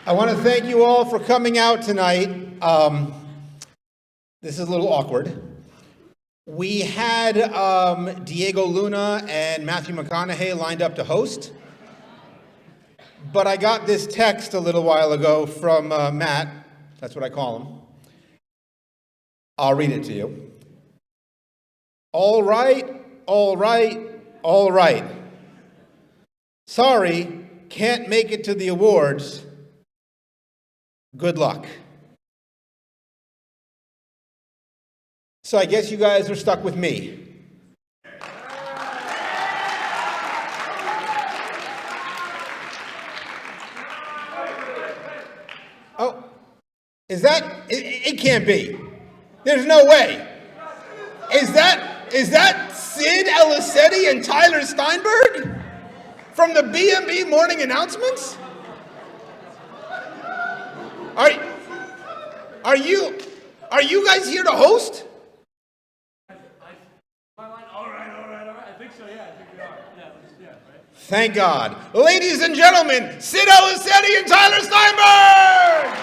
I want to thank you all for coming out tonight. This is a little awkward. We had Diego Luna and Matthew McConaughey lined up to host, but I got this text a little while ago from Matt. That's what I call him. I'll read it to you. All right, all right, all right. Sorry, can't make it to the awards. Good luck. So I guess you guys are stuck with me. Oh, is that, it can't be. There's no way. Is that Sid Elisetti and Tyler Steinberg from the BMB morning announcements? Are you guys here to host? All right. I think so, yeah. I think we are. Yeah, right? Thank God. Ladies and gentlemen, Sid Elisetti and Tyler Steinberg!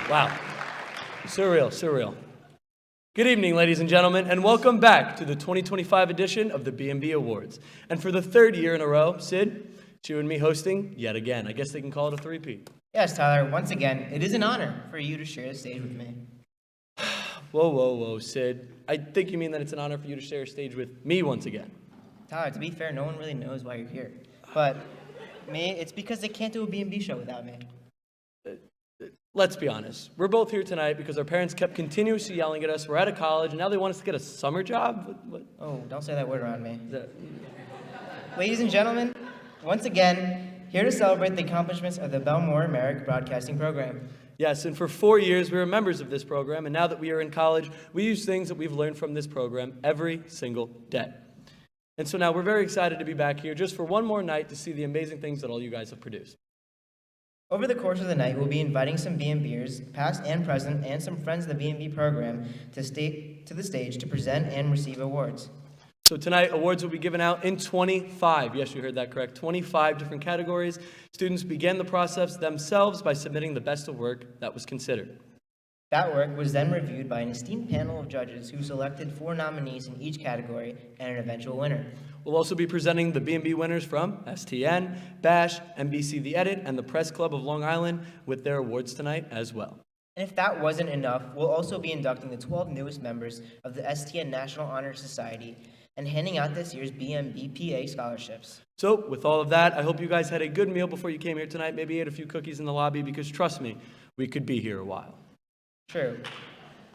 Wow. Surreal. Good evening, ladies and gentlemen, and welcome back to the 2025 edition of the BMB Awards. And for the third year in a row, Sid, it's you and me hosting yet again. I guess they can call it a three-peat. Yes, Tyler, once again, it is an honor for you to share the stage with me. Whoa, Sid. I think you mean that it's an honor for you to share a stage with me once again. Tyler, to be fair, no one really knows why you're here. But me, it's because they can't do a B&B show without me. Let's be honest. We're both here tonight because our parents kept continuously yelling at us. We're out of college, and now they want us to get a summer job? What? Oh, don't say that word around me. Ladies and gentlemen, once again, here to celebrate the accomplishments of the Bellmore-Merrick broadcasting program. Yes, and for 4 years, we were members of this program, and now that we are in college, we use things that we've learned from this program every single day. And so now we're very excited to be back here just for one more night to see the amazing things that all you guys have produced. Over the course of the night, we'll be inviting some BMBers, past and present, and some friends of the BMB program to the stage to present and receive awards. So tonight, awards will be given out in 25, yes, you heard that correct, 25 different categories. Students began the process themselves by submitting the best of work that was considered. That work was then reviewed by an esteemed panel of judges who selected 4 nominees in each category and an eventual winner. We'll also be presenting the BMB winners from STN, BASH, NBC The Edit, and the Press Club of Long Island with their awards tonight as well. And if that wasn't enough, we'll also be inducting the 12 newest members of the STN National Honor Society and handing out this year's BMB PA scholarships. So, with all of that, I hope you guys had a good meal before you came here tonight, maybe ate a few cookies in the lobby, because trust me, we could be here a while. True.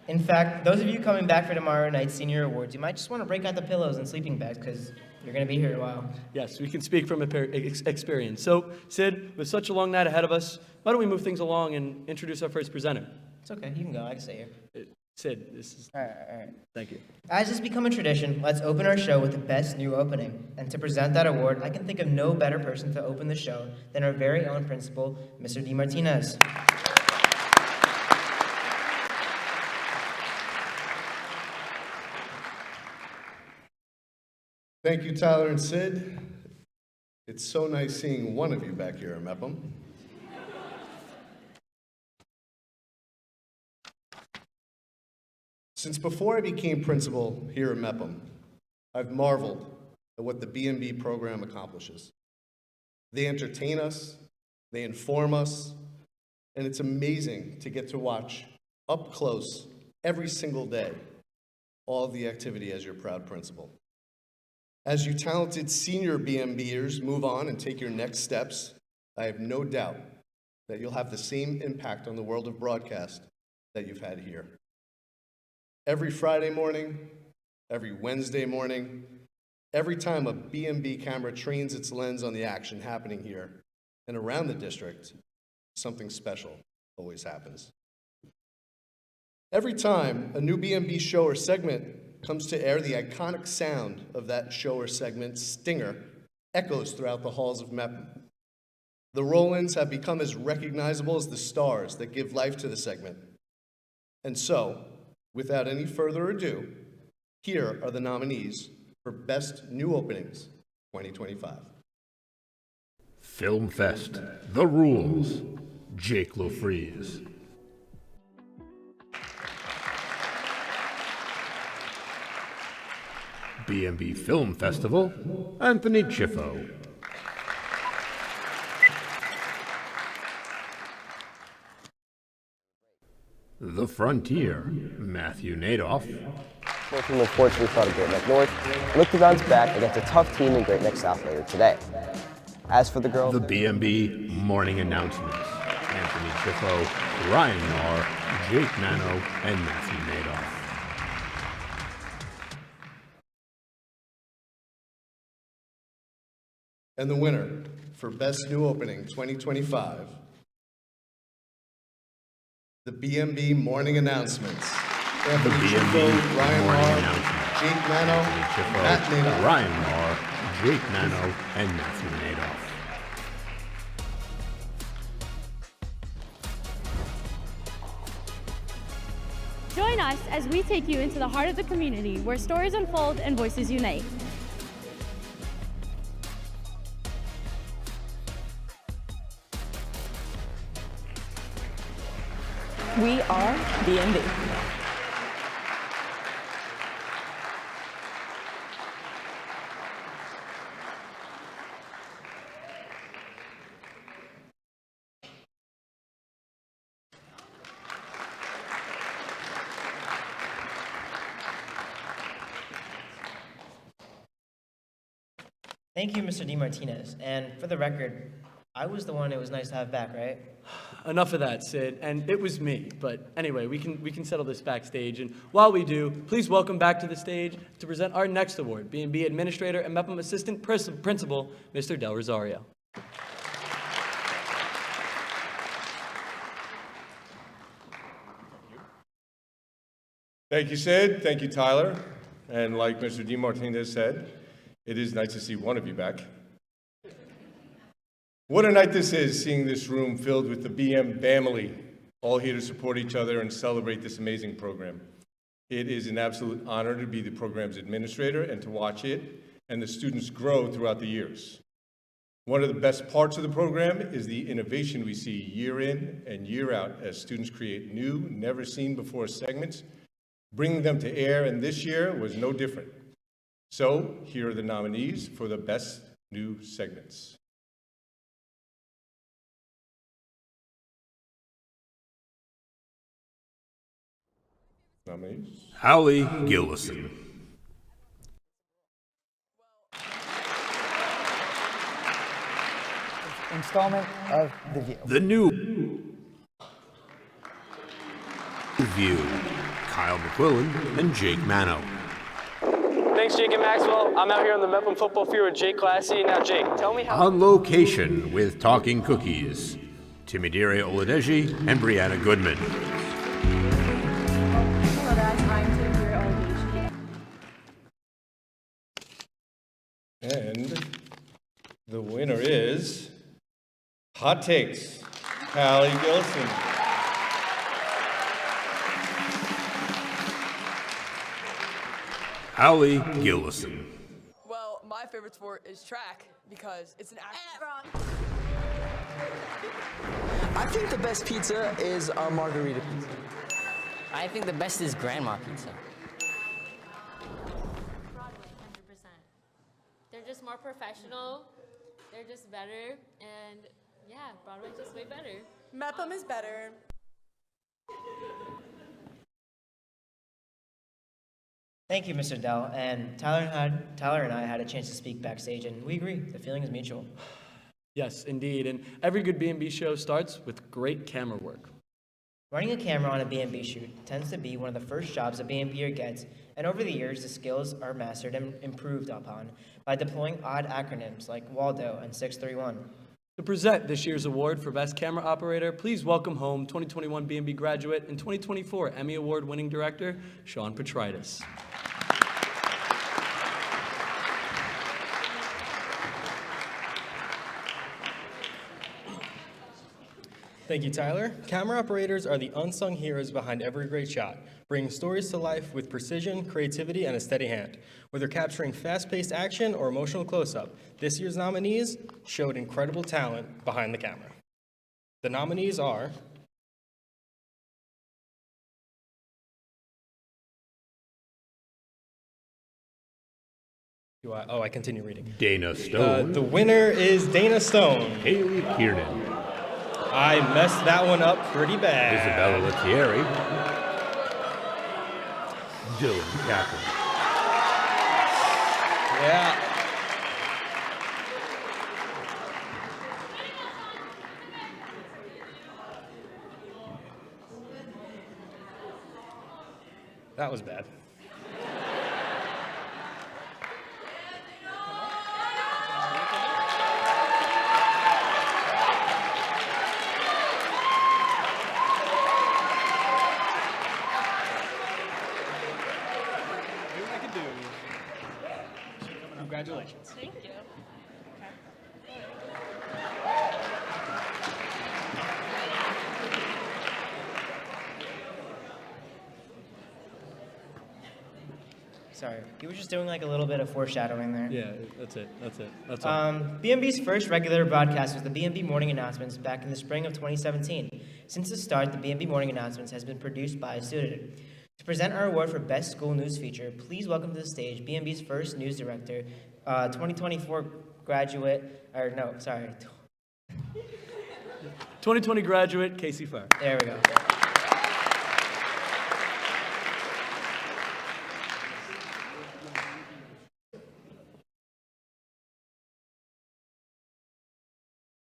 In fact, those of you coming back for tomorrow night's senior awards, you might just want to break out the pillows and sleeping bags, because you're going to be here a while. Yes, we can speak from experience. So, Sid, with such a long night ahead of us, why don't we move things along and introduce our first presenter? It's okay, you can go, I can stay here. Sid, this is... All right. Thank you. As has become a tradition, let's open our show with the best new opening. And to present that award, I can think of no better person to open the show than our very own principal, Mr. D. Martinez. Thank you, Tyler and Sid. It's so nice seeing one of you back here at Mepham. Since before I became principal here at Mepham, I've marveled at what the BMB program accomplishes. They entertain us, they inform us, and it's amazing to get to watch up close every single day all of the activity as your proud principal. As you talented senior BMBers move on and take your next steps, I have no doubt that you'll have the same impact on the world of broadcast that you've had here. Every Friday morning, every Wednesday morning, every time a BMB camera trains its lens on the action happening here and around the district, something special always happens. Every time a new BMB show or segment comes to air, the iconic sound of that show or segment, stinger, echoes throughout the halls of Mepham. The roll-ins have become as recognizable as the stars that give life to the segment. And so, without any further ado, here are the nominees for Best New Openings 2025. Film Fest, The Rules, Jake Lofreeze. BMB Film Festival, Anthony Chiffo. The Frontier, Matthew Nadoff. The team unfortunately fell to Great Neck North and looked to bounce back against a tough team in Great Neck South later today. As for the girls, The BMB Morning Announcements, Anthony Chiffo, Ryan Marr, Jake Mano, and Matthew Nadoff. And the winner for Best New Opening 2025, the BMB Morning Announcements. Anthony BMB Chiffo, Ryan Morning Marr, Announcements. Jake Mano, Chiffo, Matt Nadoff. Ryan Marr, Jake Mano, and Matthew Nadoff. Join us as we take you into the heart of the community where stories unfold and voices unite. We are BMB. Thank you, Mr. DeMartinez. And for the record, I was the one it was nice to have back, right? Enough of that, Sid, and it was me. But anyway, we can settle this backstage. And while we do, please welcome back to the stage to present our next award, B&B Administrator and MEPM Assistant Principal, Mr. Del Rosario. Thank you, Sid. Thank you, Tyler. And like Mr. DeMartinez said, it is nice to see one of you back. What a night this is, seeing this room filled with the BM family, all here to support each other and celebrate this amazing program. It is an absolute honor to be the program's administrator and to watch it and the students grow throughout the years. One of the best parts of the program is the innovation we see year in and year out as students create new, never-seen-before segments, bringing them to air, and this year was no different. So here are the nominees for the best new segments. Nominees. Hallie Gillison. installment of The View. The New View, Kyle McQuillan and Jake Mano. Thanks, Jake and Maxwell. I'm out here on the MEPM football field with Jake Classy. Now, Jake, tell me how... On location with Talking Cookies, Timidire Oladeji and Brianna Goodman. Hello guys, I'm Timidire Oladeji. And the winner is Hot Takes, Hallie Gilson. Hallie Gillison. Well, my favorite sport is track because it's an action. I think the best pizza is a margarita pizza. I think the best is grandma pizza. Broadway, 100%. They're just more professional, they're just better, and yeah, Broadway's just way better. MEPM is better. Thank you, Mr. Dell. And Tyler and I had a chance to speak backstage, and we agree. The feeling is mutual. Yes, indeed. And every good B&B show starts with great camera work. Running a camera on a B&B shoot tends to be one of the first jobs a B&B'er gets, and over the years, the skills are mastered and improved upon by deploying odd acronyms like Waldo and 631. To present this year's award for Best Camera Operator, please welcome home 2021 B&B graduate and 2024 Emmy Award-winning director, Sean Petritis. Thank you, Tyler. Camera operators are the unsung heroes behind every great shot. bringing stories to life with precision, creativity, and a steady hand. Whether capturing fast-paced action or emotional close-up, this year's nominees showed incredible talent behind the camera. The nominees are I continue reading. Dana Stone. The winner is Dana Stone. Haley Kiernan. I messed that one up pretty bad. Isabella Lettieri. Dylan Kaplan. Yeah. That was bad. Congratulations. Thank you. Sorry, you were just doing like a little bit of foreshadowing there. Yeah, that's it. That's all. BMB's first regular broadcast was the BMB Morning Announcements back in the spring of 2017. Since the start, the BMB Morning Announcements has been produced by a student. To present our award for Best School News Feature, please welcome to the stage BMB's first news director, 2024 graduate, 2020 graduate, Casey Farr. There we go.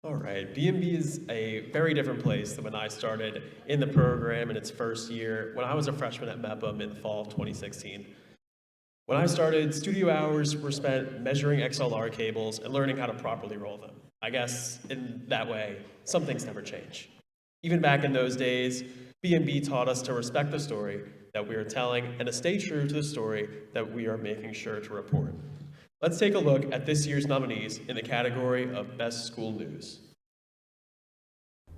All right, BMB is a very different place than when I started in the program in its first year, when I was a freshman at MEPM in the fall of 2016. When I started, studio hours were spent measuring XLR cables and learning how to properly roll them. I guess in that way, some things never change. Even back in those days, BMB taught us to respect the story that we are telling and to stay true to the story that we are making sure to report. Let's take a look at this year's nominees in the category of Best School News.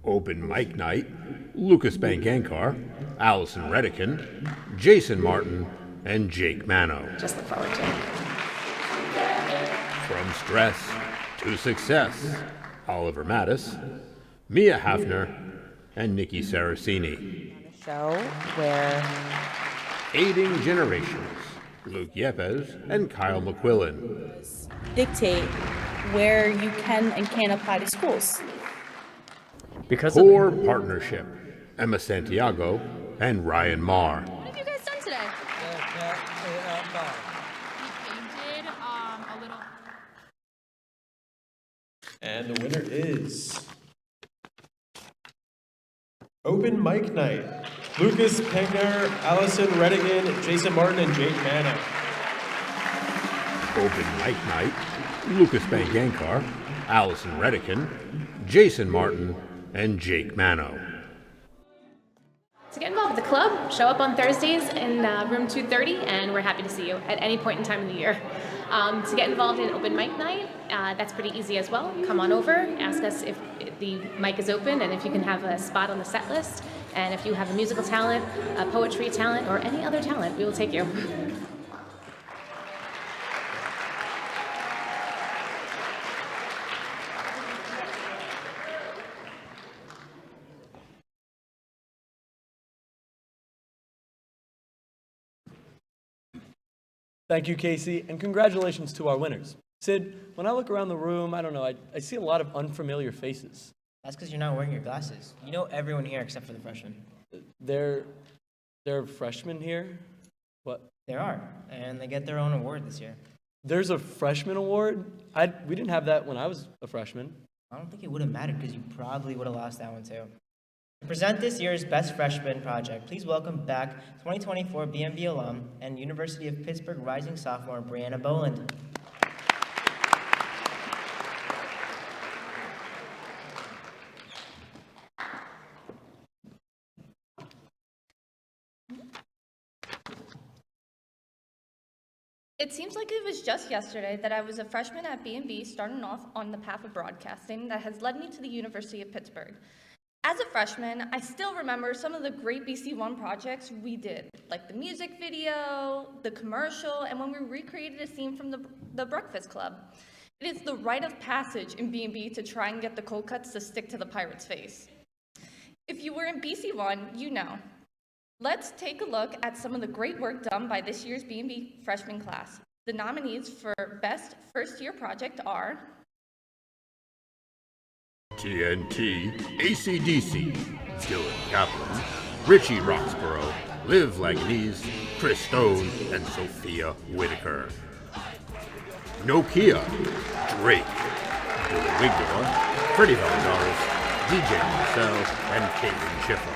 Open Mic Night, Lucas Bangankar, Allison Redican, Jason Martin, and Jake Mano. Just look forward to it. From Stress to Success, Oliver Mattis, Mia Hafner, and Nikki Saraceni. Show where Aiding Generations, Luke Yepes and Kyle McQuillan. Dictate where you can and can't apply to schools. Core Partnership, Emma Santiago and Ryan Marr. What have you guys done today? We painted a little. And the winner is Open Mic Night. Lucas Pegner, Allison Redigan, Jason Martin, and Jake Mano. Open Mic Night, Lucas Bangankar, Allison Redican, Jason Martin, and Jake Mano. To get involved with the club, show up on Thursdays in room 230, and we're happy to see you at any point in time in the year. To get involved in Open Mic Night, that's pretty easy as well. Come on over, ask us if the mic is open and if you can have a spot on the set list. And if you have a musical talent, a poetry talent, or any other talent, we will take you. Thank you, Casey, and congratulations to our winners. Sid, when I look around the room, I don't know, I see a lot of unfamiliar faces. That's because you're not wearing your glasses. You know everyone here except for the freshmen. There are freshmen here? What? There are, and they get their own award this year. There's a freshman award? We didn't have that when I was a freshman. I don't think it would have mattered because you probably would have lost that one too. To present this year's Best Freshman Project, please welcome back 2024 BMB alum and University of Pittsburgh rising sophomore Brianna Boland. It seems like it was just yesterday that I was a freshman at BMB starting off on the path of broadcasting that has led me to the University of Pittsburgh. As a freshman, I still remember some of the great BC1 projects we did, like the music video, the commercial, and when we recreated a scene from the Breakfast Club. It is the rite of passage in B&B to try and get the cold cuts to stick to the pirate's face. If you were in BC1, you know. Let's take a look at some of the great work done by this year's B&B freshman class. The nominees for Best First Year Project are TNT, AC/DC, Dylan Kaplan, Richie Roxborough, Liv Laganese, Chris Stone, and Sophia Whitaker. Nokia, Drake, Dylan Wigdor, Freddie Valadares, DJ Marcel, and Caitlin Schiffer.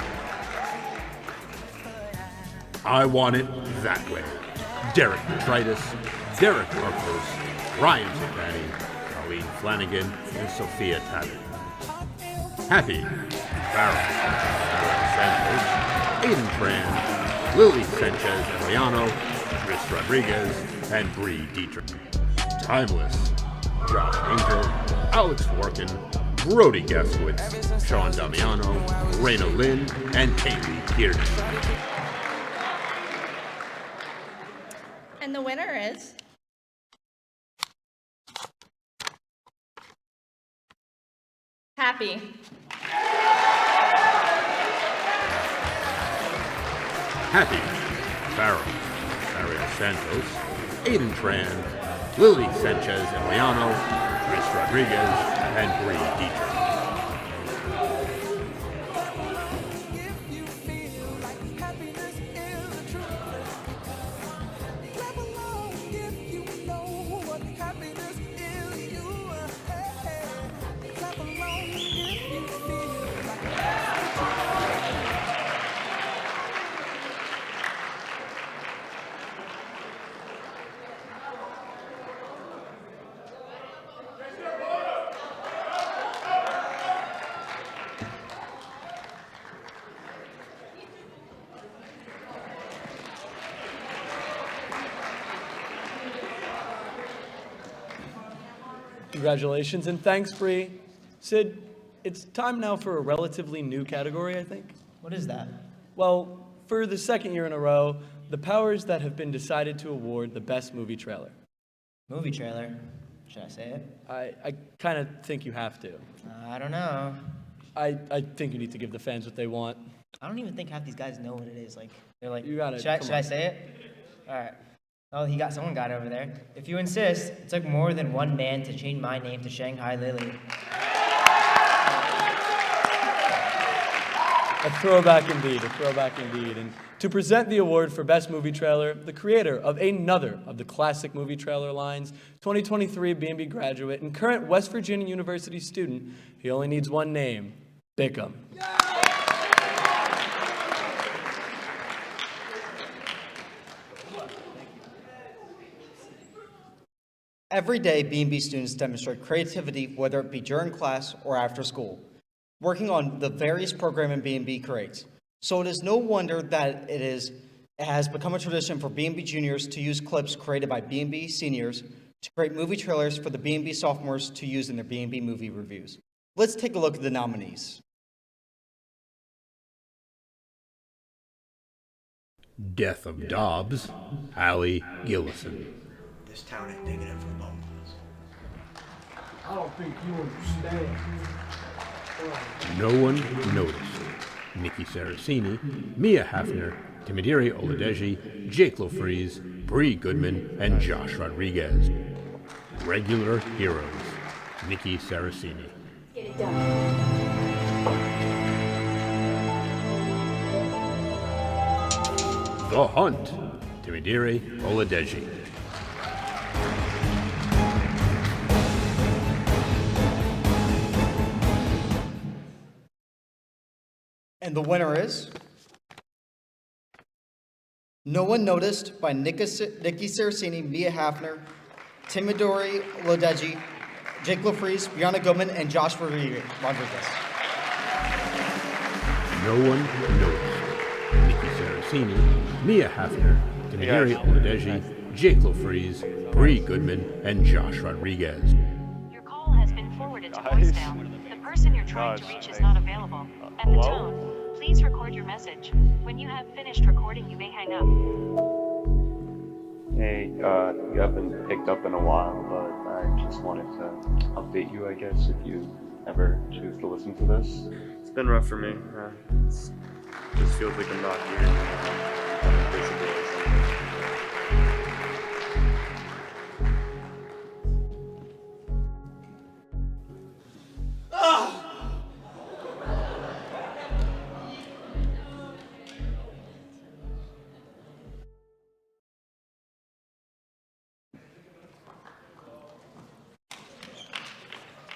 I Want It That Way, Derek Detritus, Derek Marcos, Ryan Zipani, Colleen Flanagan, and Sophia Tabbett. Happy, Farrah, Santos, Aiden Tran, Lily Sanchez Emiliano, Chris Rodriguez, and Bree Dietrich. Timeless, Josh Angel, Alex Workin, Brody Gaskowitz, Sean Damiano, Raina Lynn, and Kaylee Kiernan. And the winner is Happy. Happy, Farrah, Ariel Santos, Aiden Tran, Lily Sanchez Emiliano, Chris Rodriguez, and Bree Dietrich. Congratulations and thanks, Bree. Sid, it's time now for a relatively new category, I think. What is that? Well, for the second year in a row, the powers that have been decided to award the best movie trailer. Movie trailer? Should I say it? I kind of think you have to. I don't know. I think you need to give the fans what they want. I don't even think half these guys know what it is. Like, they're like, You got it. Should I say it? All right. Oh, someone got it over there. If you insist, it took more than one man to change my name to Shanghai Lily. A throwback indeed. And to present the award for Best Movie Trailer, the creator of another of the classic movie trailer lines, 2023 BMB graduate and current West Virginia University student, he only needs one name, Bickham. Every day, BMB students demonstrate creativity, whether it be during class or after school, working on the various programming BMB creates. So it is no wonder that it has become a tradition for BMB juniors to use clips created by BMB seniors to create movie trailers for the BMB sophomores to use in their BMB movie reviews. Let's take a look at the nominees. Death of Dobbs, Allie Gillison. This town ain't big enough for both of us. I don't think you understand. No One Noticed, Nikki Saraceni, Mia Hafner, Timidiri Oladeji, Jake Lofreeze, Bree Goodman, and Josh Rodriguez. Regular Heroes, Nikki Saraceni. Get it done. The Hunt, Timidiri Oladeji. And the winner is No One Noticed by Nikki Saraceni, Mia Hafner, Timidori Lodeji, Jake Lofreeze, Brianna Goodman, and Josh Rodriguez. No One Noticed, Nikki Saraceni, Mia Hafner, Timidiri Oladeji, Jake Lofreeze, Bree Goodman, and Josh Rodriguez. Your call has been forwarded to voicemail. The person you're trying to reach is not available. At the tone, please record your message. When you have finished recording, you may hang up. Hey, you haven't picked up in a while, but I just wanted to update you, I guess, if you ever choose to listen to this. It's been rough for me. It just feels like I'm not here. I'm invisible or something.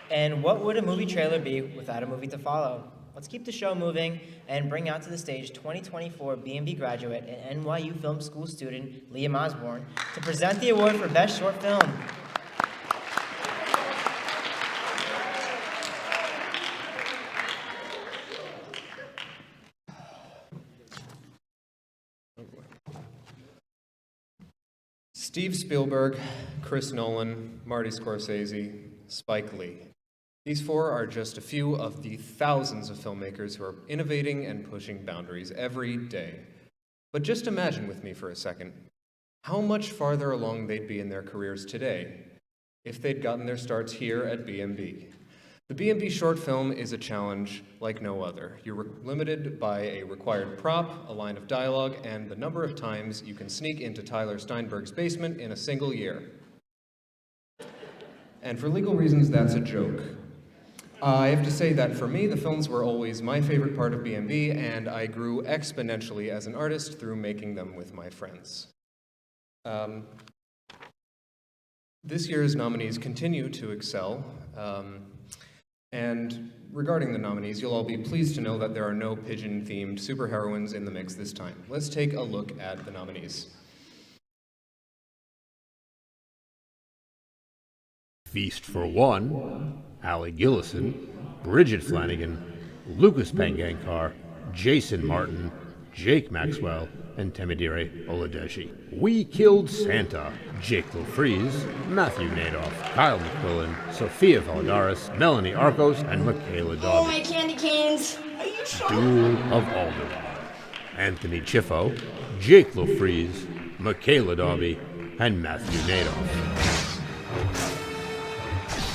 And what would a movie trailer be without a movie to follow? Let's keep the show moving and bring out to the stage 2024 BMB graduate and NYU Film School student Liam Osborne to present the award for Best Short Film. Steve Spielberg, Chris Nolan, Marty Scorsese, Spike Lee. These four are just a few of the thousands of filmmakers who are innovating and pushing boundaries every day. But just imagine with me for a second how much farther along they'd be in their careers today if they'd gotten their starts here at BMB. The BMB short film is a challenge like no other. You're limited by a required prop, a line of dialogue, and the number of times you can sneak into Tyler Steinberg's basement in a single year. And for legal reasons, that's a joke. I have to say that for me, the films were always my favorite part of BMB, and I grew exponentially as an artist through making them with my friends. This year's nominees continue to excel, and regarding the nominees, you'll all be pleased to know that there are no pigeon-themed superheroines in the mix this time. Let's take a look at the nominees. Feast for One, Allie Gillison, Bridget Flanagan, Lucas Pangankar, Jason Martin, Jake Maxwell, and Temidire Oladeji. We Killed Santa, Jake Lofreeze, Matthew Nadoff, Kyle McQuillan, Sophia Valadares, Melanie Arcos, and Michaela Oh, Dobby. my candy canes! Duel of Alderaan, Anthony Chiffo, Jake Lofreeze, Michaela Dobby, and Matthew Nadoff.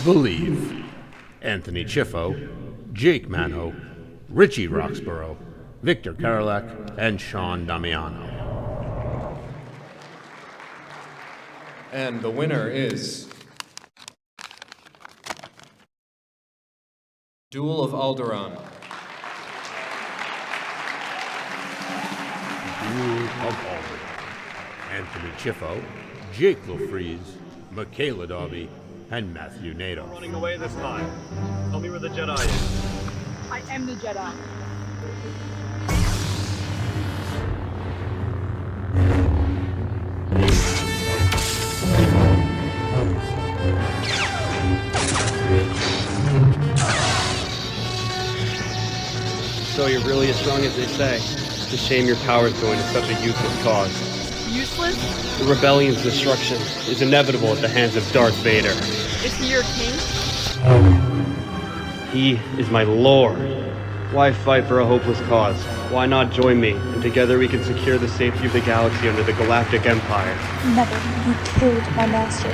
Believe, Anthony Chiffo, Jake Mano, Richie Roxborough, Victor Karolak, and Sean Damiano. And the winner is Duel of Alderaan. Duel of Alderaan, Anthony Chiffo, Jake Lofreeze, Michaela Dobby, and Matthew Nadoff. Running away this time. Tell me where the Jedi is. I am the Jedi. So you're really as strong as they say. It's a shame your power's going to such a useless cause. Useless? The rebellion's destruction is inevitable at the hands of Darth Vader. Is he your king? He is my lord. Why fight for a hopeless cause? Why not join me, and together we can secure the safety of the galaxy under the Galactic Empire? Never. You killed my master.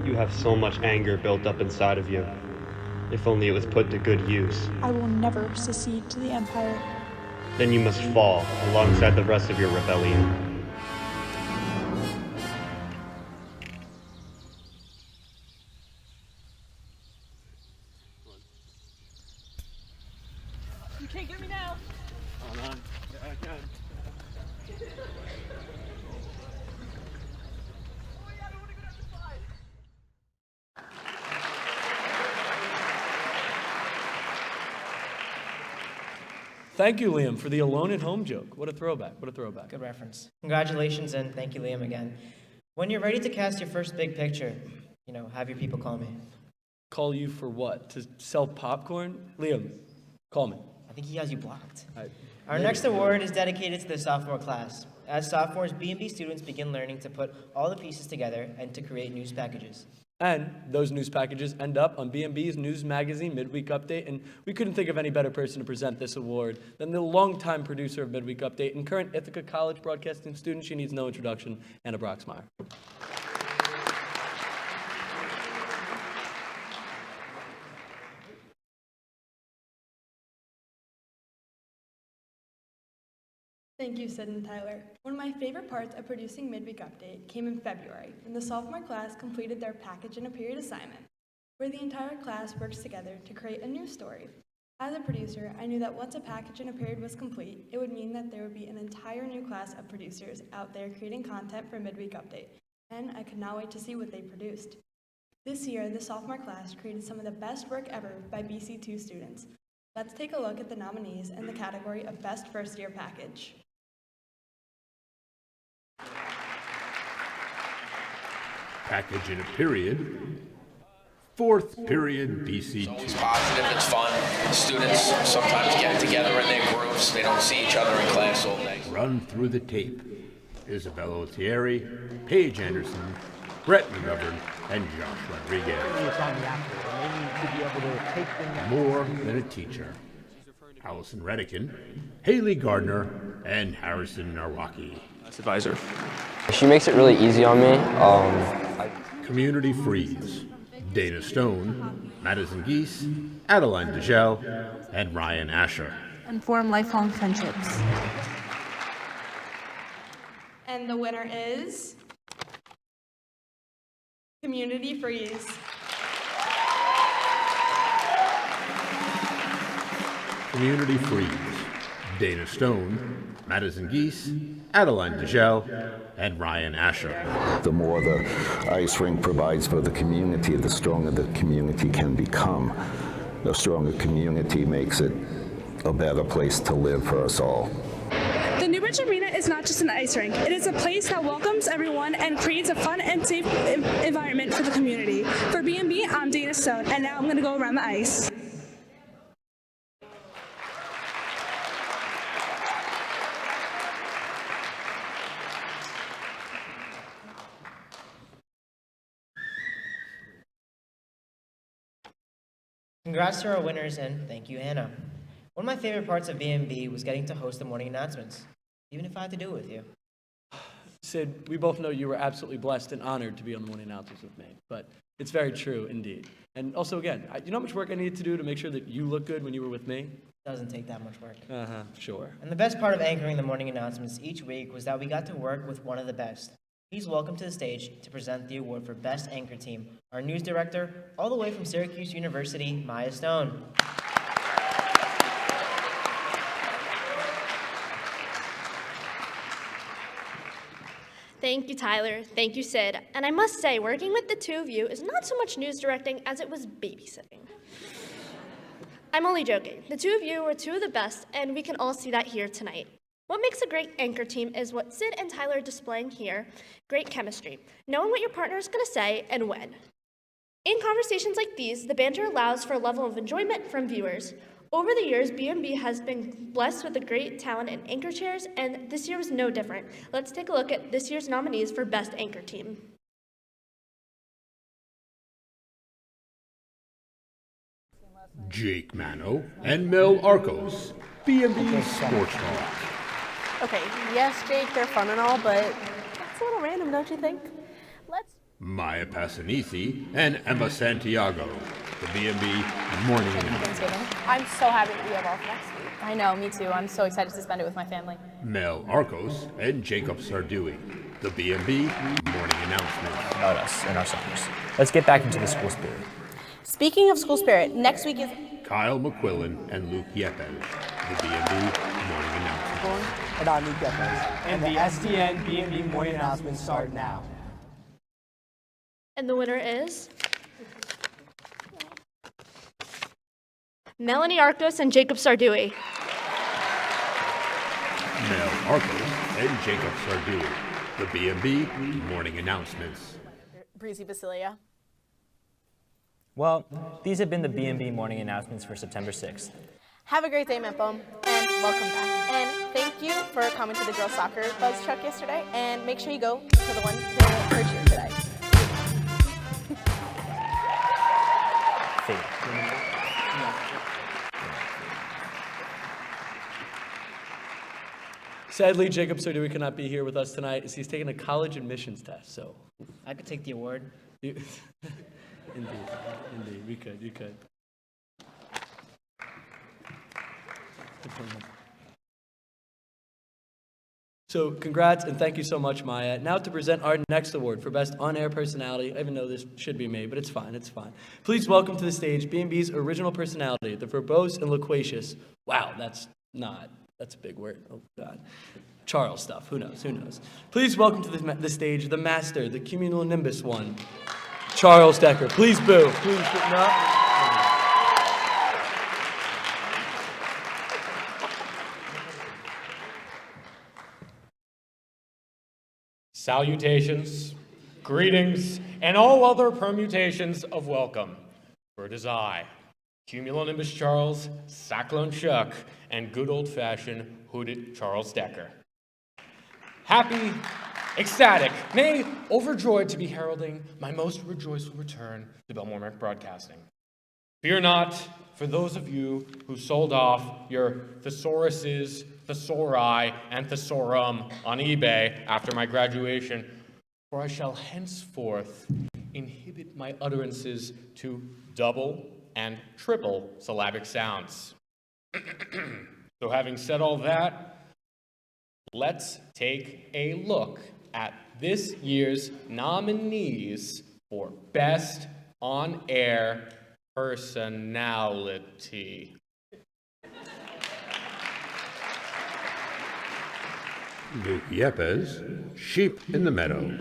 You have so much anger built up inside of you. If only it was put to good use. I will never secede to the Empire. Then you must fall alongside the rest of your rebellion. You can't get me now. Hold on. Yeah, I can. Thank you, Liam, for the alone at home joke. What a throwback. What a throwback. Good reference. Congratulations, and thank you, Liam, again. When you're ready to cast your first big picture, have your people call me. call you for what? To sell popcorn? Liam, call me. I think he has you blocked. Our maybe. next award is dedicated to the sophomore class. As sophomores, B&B students begin learning to put all the pieces together and to create news packages. And those news packages end up on BMB's News Magazine Midweek Update, and we couldn't think of any better person to present this award than the longtime producer of Midweek Update and current Ithaca College broadcasting student. She needs no introduction, Anna Broxmeyer. Thank you, Sid and Tyler. One of my favorite parts of producing Midweek Update came in February, when the sophomore class completed their package in a period assignment, where the entire class works together to create a news story. As a producer, I knew that once a package in a period was complete, it would mean that there would be an entire new class of producers out there creating content for Midweek Update, and I could not wait to see what they produced. This year, the sophomore class created some of the best work ever by BC2 students. Let's take a look at the nominees in the category of Best First Year Package. Package in a period. Fourth period BC2. It's positive, it's fun. Students sometimes get together in their groups. They don't see each other in class all day. Run through the tape. Isabella Otieri, Paige Anderson, Brett McGovern, and Josh Rodriguez. More than a teacher. Allison Redican, Haley Gardner, and Harrison Narwaki. Advisor. She makes it really easy on me. Community Freeze. Dana Stone, Madison Geese, Adeline DeGel, and Ryan Asher. And form lifelong friendships. And the winner is Community Freeze. Community Freeze. Dana Stone, Madison Geese, Adeline DeGel, and Ryan Asher. The more the ice rink provides for the community, the stronger the community can become. The stronger community makes it a better place to live for us all. The Newbridge Arena is not just an ice rink. It is a place that welcomes everyone and creates a fun and safe environment for the community. For B&B, I'm Dana Stone, and now I'm going to go around the ice. Congrats to our winners, and thank you, Hannah. One of my favorite parts of B&B was getting to host the morning announcements, even if I had to do it with you. Sid, we both know you were absolutely blessed and honored to be on the morning announcements with me, but it's very true indeed. And also, again, you know how much work I needed to do to make sure that you look good when you were with me? Doesn't take that much work. Sure. And the best part of anchoring the morning announcements each week was that we got to work with one of the best. Please welcome to the stage to present the award for Best Anchor Team, our news director, all the way from Syracuse University, Maya Stone. Thank you, Tyler. Thank you, Sid. And I must say, working with the two of you is not so much news directing as it was babysitting. I'm only joking. The two of you were two of the best, and we can all see that here tonight. What makes a great anchor team is what Sid and Tyler are displaying here, great chemistry, knowing what your partner is going to say and when. In conversations like these, the banter allows for a level of enjoyment from viewers. Over the years, BMB has been blessed with a great talent in anchor chairs, and this year was no different. Let's take a look at this year's nominees for Best Anchor Team. Jake Mano and Mel Arcos, BMB Sports Talk. Okay, yes, Jake, they're fun and all, but that's a little random, don't you think? Let's... Maya Passanisi and Emma Santiago, the BMB Morning Announcements. I'm so happy that we have off next week. I know, me too. I'm so excited to spend it with my family. Mel Arcos and Jacob Sardui, the BMB Morning Announcements. About us and our summers. Let's get back into the school spirit. Speaking of school spirit, next week is... Kyle McQuillan and Luke Yepes, the BMB Morning Announcements. And I'm Luke Yepes. And the SDN BMB Morning Announcements start now. And the winner is Melanie Arcos and Jacob Sardui. Mel Arcos and Jacob Sardui, the BMB Morning Announcements. Breezy Basilia. Well, these have been the BMB morning announcements for September 6th. Have a great day, Mempom, and welcome back. And thank you for coming to the girls' soccer buzz truck yesterday, and make sure you go to the one to FirstEar today. Sadly, Jacob Sardui cannot be here with us tonight as he's taking a college admissions test, so. I could take the award. Indeed, we could, you could. So congrats and thank you so much, Maya. Now to present our next award for Best On-Air Personality. I even know this should be me, but it's fine, it's fine. Please welcome to the stage BMB's original personality, the verbose and loquacious. Wow, that's a big word. Oh, God. Charles stuff, who knows, who knows. Please welcome to the stage the master, the cumulonimbus one, Charles Decker. Please boo. Please boo. No. Salutations, greetings, and all other permutations of welcome. For it is I, Cumulonimbus Charles, Cyclone Chuck, and good old-fashioned hooded Charles Decker. Happy, ecstatic, nay, overjoyed to be heralding my most rejoiceful return to Bellmore-Merrick Broadcasting. Fear not, for those of you who sold off your thesauruses, thesauri, and thesaurum on eBay after my graduation, for I shall henceforth inhibit my utterances to double and triple syllabic sounds. So having said all that, let's take a look at this year's nominees for Best On-Air Personality. Luke Yepes, Sheep in the Meadow.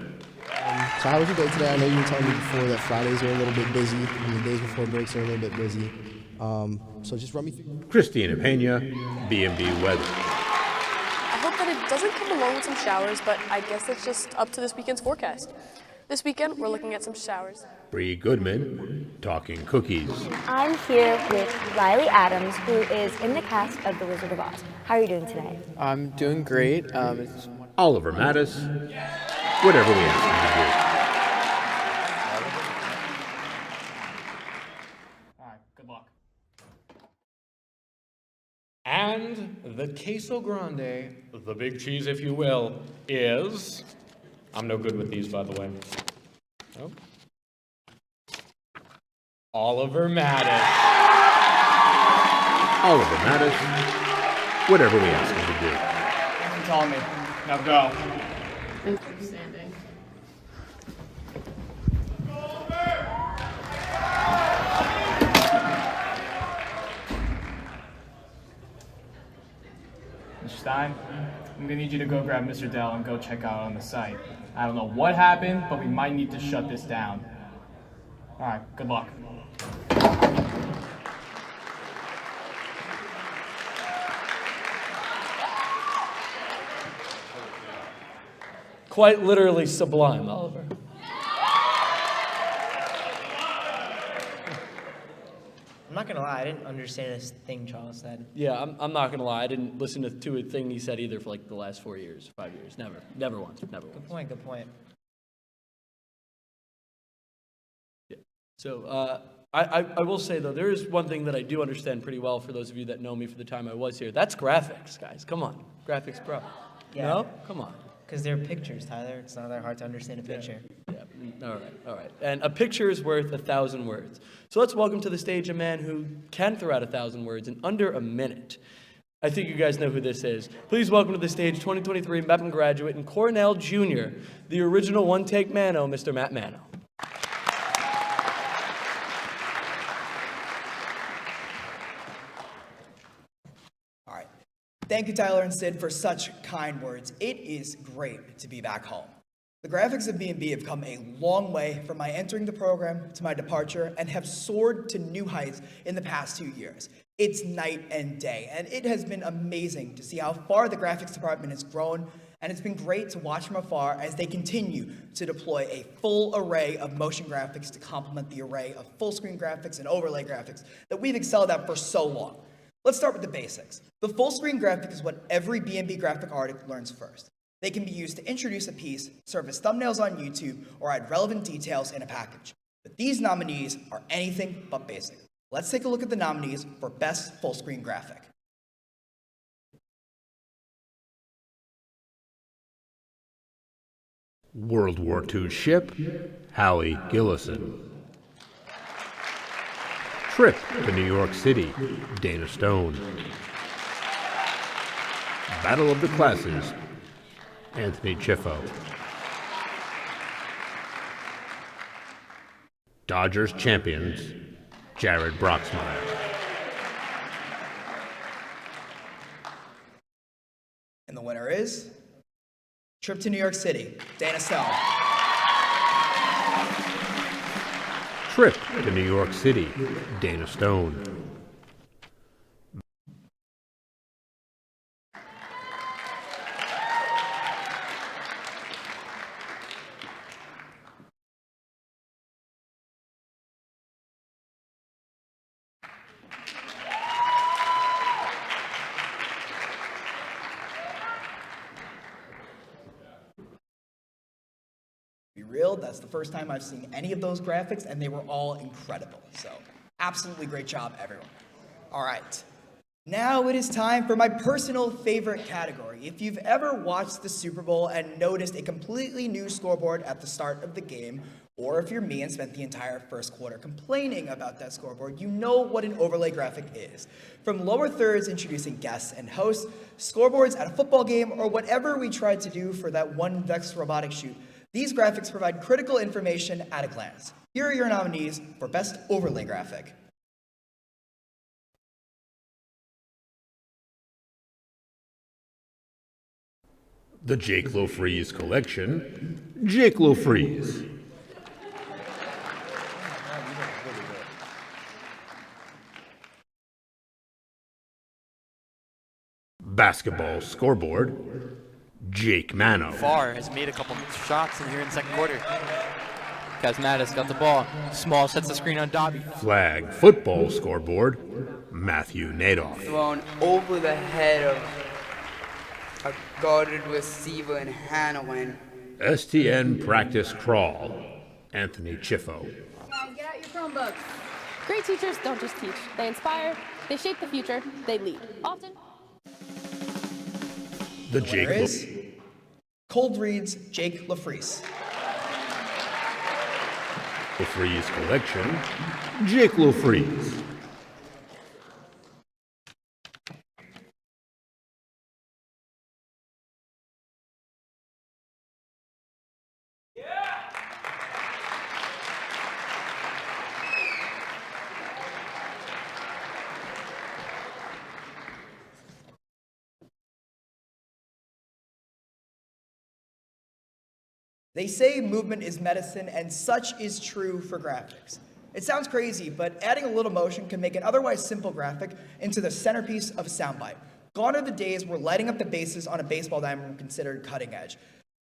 So how was your day today? I know you were telling me before that Fridays are a little bit busy and the days before breaks are a little bit busy. So just run me through. Christina Pena, BMB Weather. I hope that it doesn't come along with some showers, but I guess that's just up to this weekend's forecast. This weekend, we're looking at some showers. Bree Goodman, Talking Cookies. I'm here with Riley Adams, who is in the cast of The Wizard of Oz. How are you doing today? I'm doing great. Oliver Mattis, whatever we ask him to do. All right, good luck. And the queso grande, the big cheese if you will, is... I'm no good with these, by the way. Oh. Oliver Mattis. Oliver Mattis, whatever we ask him to do. Thanks for telling me. Now go. Thanks for standing. Mr. Stein, I'm gonna need you to go grab Mr. Dell and go check out on the site. I don't know what happened, but we might need to shut this down. All right, good luck. Quite literally sublime, Oliver. I'm not gonna lie, I didn't understand this thing Charles said. Yeah, I'm not gonna lie. I didn't listen to a thing he said either for like the last 4 years, 5 years. Never once. Good point, good point. Yeah. So I will say though, there is one thing that I do understand pretty well for those of you that know me for the time I was here. That's graphics, guys. Come on, graphics pro. Yeah. No, come on. Because they're pictures, Tyler. It's not that hard to understand a picture. Yeah. All right. And a picture is worth 1,000 words. So let's welcome to the stage a man who can throw out 1,000 words in under a minute. I think you guys know who this is. Please welcome to the stage 2023 Mepham graduate and Cornell Jr., the original one-take Mano, Mr. Matt Mano. All right. Thank you, Tyler and Sid, for such kind words. It is great to be back home. The graphics of B&B have come a long way from my entering the program to my departure and have soared to new heights in the past 2 years. It's night and day, and it has been amazing to see how far the graphics department has grown and it's been great to watch from afar as they continue to deploy a full array of motion graphics to complement the array of full screen graphics and overlay graphics that we've excelled at for so long. Let's start with the basics. The full screen graphic is what every BMB graphic artist learns first. They can be used to introduce a piece, serve as thumbnails on YouTube, or add relevant details in a package. But these nominees are anything but basic. Let's take a look at the nominees for Best Full Screen Graphic. World War II ship, Hallie Gillison. Trip to New York City, Dana Stone. Battle of the Classes, Anthony Chiffo. Dodgers champions, Jared Broxmeyer. And the winner is Trip to New York City, Dana Stone. Trip to New York City, Dana Stone. Be real, that's the first time I've seen any of those graphics, and they were all incredible. So, absolutely great job, everyone. All right, now it is time for my personal favorite category. If you've ever watched the Super Bowl and noticed a completely new scoreboard at the start of the game, or if you're me and spent the entire first quarter complaining about that scoreboard, you know what an overlay graphic is. From lower thirds introducing guests and hosts, scoreboards at a football game, or whatever we tried to do for that one Vex robotic shoot, these graphics provide critical information at a glance. Here are your nominees for Best Overlay Graphic. The Jake Lofreeze Collection, Jake Lofreeze. Basketball Scoreboard, Jake Mano. Farr has made a couple shots in here in the second quarter. Kazmatis got the ball. Small sets the screen on Dobby. Flag Football Scoreboard, Matthew Nadoff. Thrown over the head of a guarded receiver in Hanawin. STN Practice Crawl, Anthony Chiffo. Guys, get out your Chromebooks. Great teachers don't just teach. They inspire, they shape the future, they lead. Often. The Winner is Cold Reads Jake Lafreeze. Lofreeze Collection, Jake Lofreeze. They say movement is medicine, and such is true for graphics. It sounds crazy, but adding a little motion can make an otherwise simple graphic into the centerpiece of a soundbite. Gone are the days where lighting up the bases on a baseball diamond were considered cutting edge.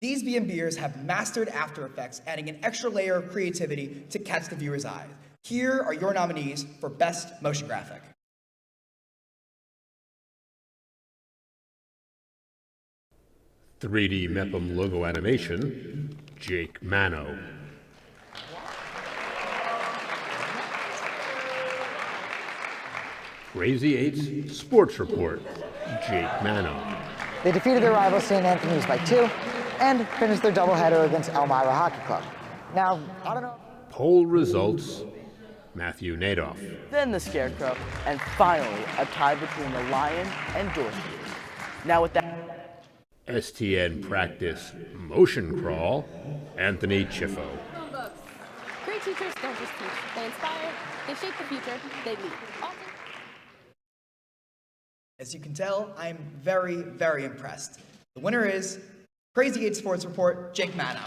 These BMBers have mastered After Effects, adding an extra layer of creativity to catch the viewer's eye. Here are your nominees for Best Motion Graphic. "3D Mepham Logo Animation, Jake Mano. Crazy Eights Sports Report, Jake Mano. They defeated their rival St. Anthony's by 2 and finished their doubleheader against Elmira Hockey Club. Now, I don't know. Poll results, Matthew Nadoff. Then the Scarecrow, and finally a tie between the Lion and Dorothy. Now with that... STN Practice Motion Crawl, Anthony Chiffo. Chromebooks. Great teachers don't just teach. They inspire, they shape the future, they lead. Often. As you can tell, I'm very, very impressed. The winner is Crazy 8 Sports Report, Jake Mano.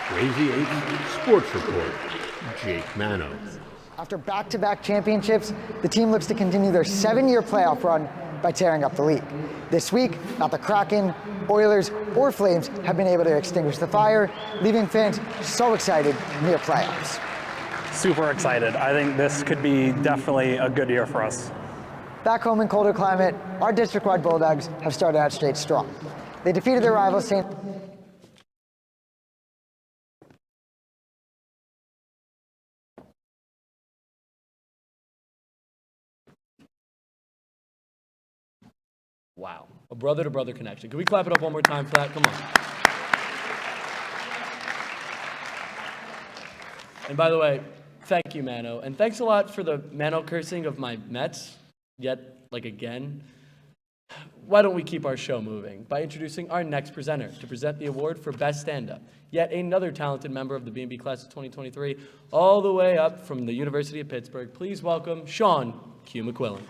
Crazy 8 Sports Report, Jake Mano. After back-to-back championships, the team looks to continue their 7-year playoff run by tearing up the league. This week, not the Kraken, Oilers, or Flames have been able to extinguish the fire, leaving fans so excited near playoffs. Super excited. I think this could be definitely a good year for us. Back home in colder climate, our district-wide Bulldogs have started out straight strong. They defeated their rivals St. Wow, a brother-to-brother connection. Can we clap it up one more time for that? Come on. And by the way, thank you, Mano. And thanks a lot for the Mano cursing of my Mets, yet, again. Why don't we keep our show moving by introducing our next presenter to present the award for Best Stand-Up, yet another talented member of the BMB class of 2023, all the way up from the University of Pittsburgh. Please welcome Sean Q. McQuillan.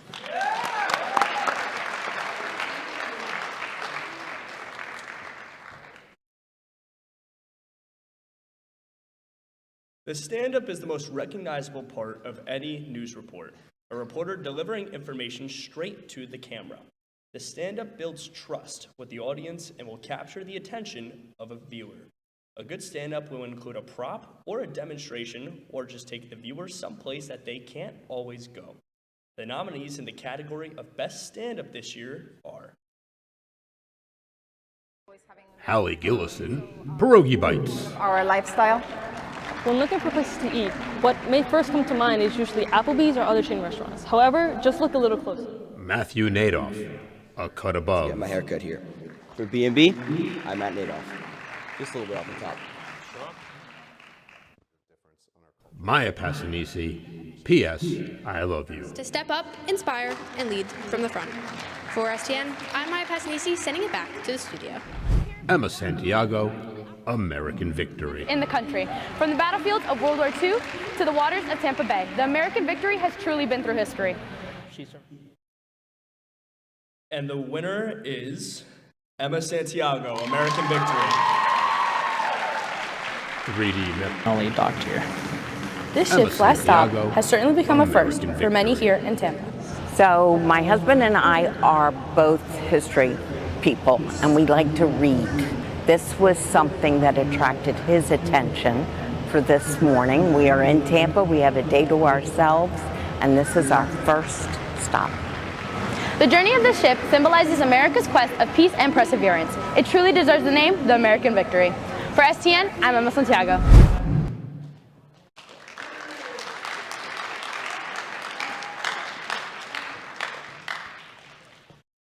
The stand-up is the most recognizable part of any news report, a reporter delivering information straight to the camera. The stand-up builds trust with the audience and will capture the attention of a viewer. A good stand-up will include a prop or a demonstration or just take the viewer someplace that they can't always go. The nominees in the category of Best Stand-Up this year are Hallie Gillison, Pierogi Bites. Our lifestyle. When looking for places to eat, what may first come to mind is usually Applebee's or other chain restaurants. However, just look a little closer. Matthew Nadoff, A Cut Above. Get my haircut here. For B&B, I'm at Nadoff. Just a little bit off the top. Maya Passanisi, P.S. I Love You. To step up, inspire, and lead from the front. For STN, I'm Maya Passanisi, sending it back to the studio. Emma Santiago, American Victory. In the country. From the battlefields of World War II to the waters of Tampa Bay, the American victory has truly been through history. And the winner is Emma Santiago, American Victory. 3D Only doctor. This ship's last stop has certainly become a first for many here in Tampa. So my husband and I are both history people, and we like to read. This was something that attracted his attention for this morning. We are in Tampa, we have a day to ourselves, and this is our first stop. The journey of the ship symbolizes America's quest of peace and perseverance. It truly deserves the name, the American Victory. For STN, I'm Emma Santiago.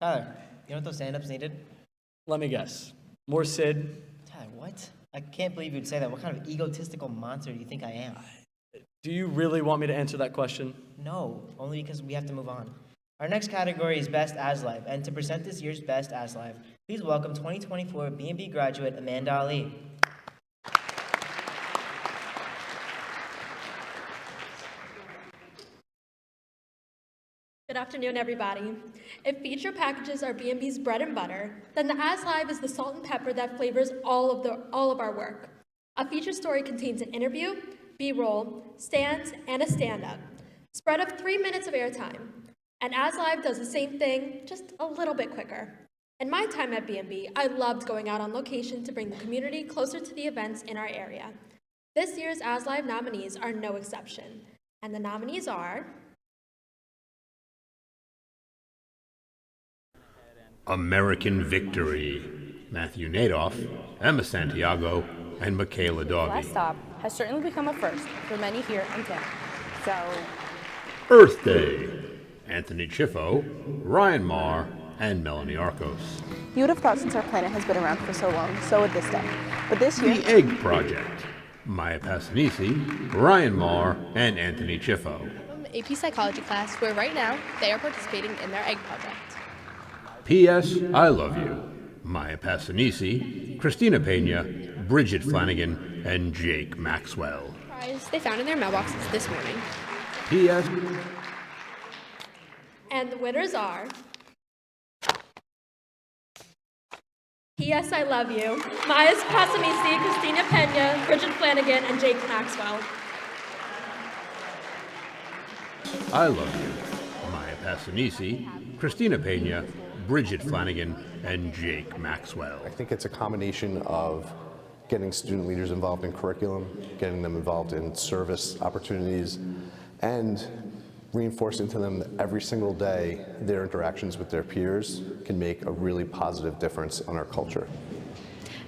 Tyler, you know what those stand-ups needed? Let me guess. More Sid. Tyler, what? I can't believe you'd say that. What kind of egotistical monster do you think I am? Do you really want me to answer that question? No, only because we have to move on. Our next category is Best As Live, and to present this year's Best As Live, please welcome 2024 BMB graduate Amanda Ali. Good afternoon, everybody. If feature packages are BMB's bread and butter, then the As Live is the salt and pepper that flavors all of our work. A feature story contains an interview, B-roll, stands, and a stand-up, spread of 3 minutes of airtime. And As Live does the same thing, just a little bit quicker. In my time at BMB, I loved going out on location to bring the community closer to the events in our area. This year's As Live nominees are no exception, and the nominees are American Victory, Matthew Nadoff, Emma Santiago, and Michaela Doggy. Last stop has certainly become a first for many here in Tampa. So, Earth Day, Anthony Chiffo, Ryan Marr, and Melanie Arcos. You would have thought since our planet has been around for so long, so would this day. But this year... The Egg Project, Maya Passanisi, Ryan Marr, and Anthony Chiffo. From the AP Psychology class, where right now they are participating in their egg project. P.S. I Love You, Maya Passanisi, Christina Pena, Bridget Flanagan, and Jake Maxwell. Prize they found in their mailboxes this morning. P.S. And the winners are P.S. I Love You, Maya Passanisi, Christina Pena, Bridget Flanagan, and Jake Maxwell. I Love You, Maya Passanisi, Christina Pena, Bridget Flanagan, and Jake Maxwell. I think it's a combination of getting student leaders involved in curriculum, getting them involved in service opportunities, and reinforcing to them that every single day their interactions with their peers can make a really positive difference on our culture.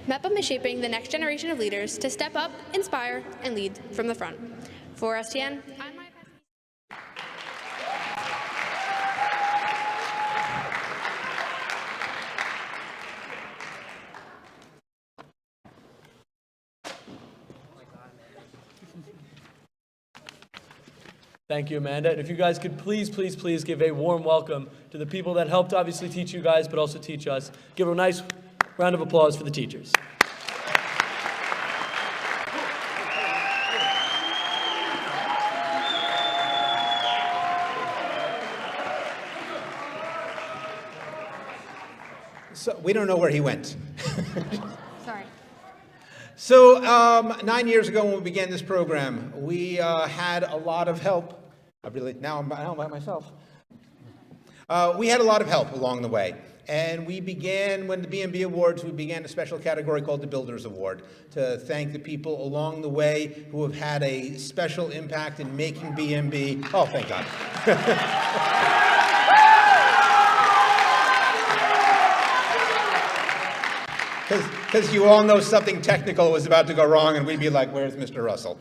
MEPM is shaping the next generation of leaders to step up, inspire, and lead from the front. For STN, I'm Maya. Thank you, Amanda. And if you guys could please give a warm welcome to the people that helped obviously teach you guys, but also teach us. Give a nice round of applause for the teachers. So we don't know where he went. Sorry. So 9 years ago when we began this program, we had a lot of help. Now I'm by myself. We had a lot of help along the way. And we began, when the BMB Awards, we began a special category called the Builders Award to thank the people along the way who have had a special impact in making BMB. Oh, thank God. Because you all know something technical was about to go wrong, and we'd be like, where's Mr. Russell?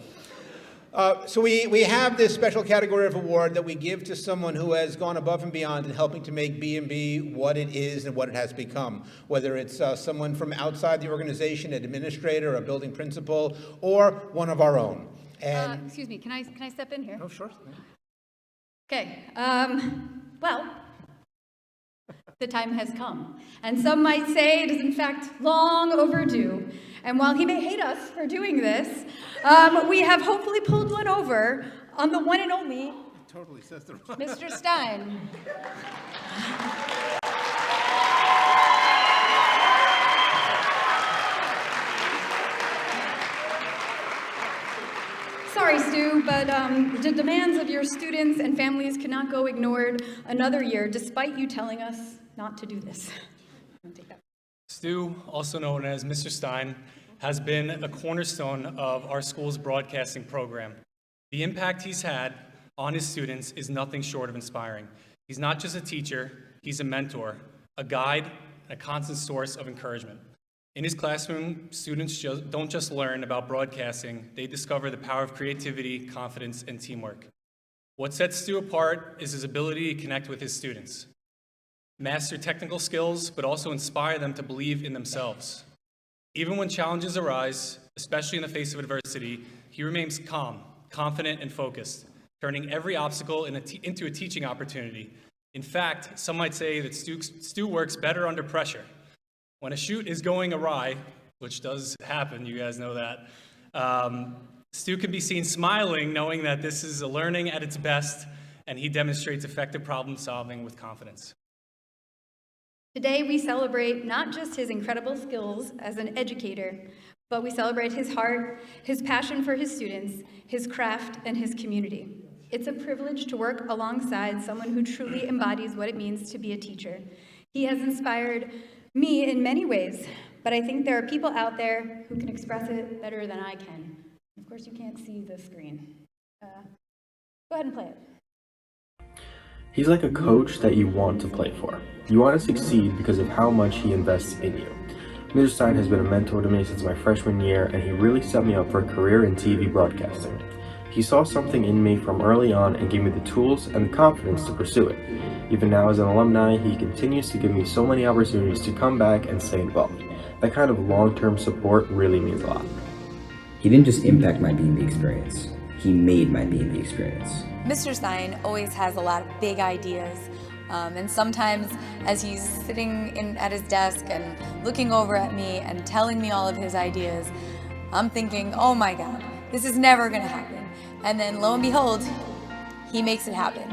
So we have this special category of award that we give to someone who has gone above and beyond in helping to make BMB what it is and what it has become, whether it's someone from outside the organization, an administrator, a building principal, or one of our own. And excuse me, can I step in here? Oh, sure. Okay, well, the time has come. And some might say it is in fact long overdue. And while he may hate us for doing this, we have hopefully pulled one over on the one and only totally says the Mr. Stein. Sorry, Stu, but the demands of your students and families cannot go ignored another year, despite you telling us not to do this. Stu, also known as Mr. Stein, has been a cornerstone of our school's broadcasting program. The impact he's had on his students is nothing short of inspiring. He's not just a teacher, he's a mentor, a guide, a constant source of encouragement. In his classroom, students don't just learn about broadcasting, they discover the power of creativity, confidence, and teamwork. What sets Stu apart is his ability to connect with his students, master technical skills, but also inspire them to believe in themselves. Even when challenges arise, especially in the face of adversity, he remains calm, confident, and focused, turning every obstacle into a teaching opportunity. In fact, some might say that Stu works better under pressure. When a shoot is going awry, which does happen, you guys know that, Stu can be seen smiling, knowing that this is a learning at its best, and he demonstrates effective problem solving with confidence. Today we celebrate not just his incredible skills as an educator, but we celebrate his heart, his passion for his students, his craft, and his community. It's a privilege to work alongside someone who truly embodies what it means to be a teacher. He has inspired me in many ways, but I think there are people out there who can express it better than I can. Of course, you can't see the screen. Go ahead and play it. He's like a coach that you want to play for. You want to succeed because of how much he invests in you. Mr. Stein has been a mentor to me since my freshman year, and he really set me up for a career in TV broadcasting. He saw something in me from early on and gave me the tools and the confidence to pursue it. Even now as an alumni, he continues to give me so many opportunities to come back and stay involved. That kind of long-term support really means a lot. He didn't just impact my BMB experience, he made my BMB experience. Mr. Stein always has a lot of big ideas, and sometimes as he's sitting at his desk and looking over at me and telling me all of his ideas, I'm thinking, oh my God, this is never gonna happen. And then lo and behold, he makes it happen.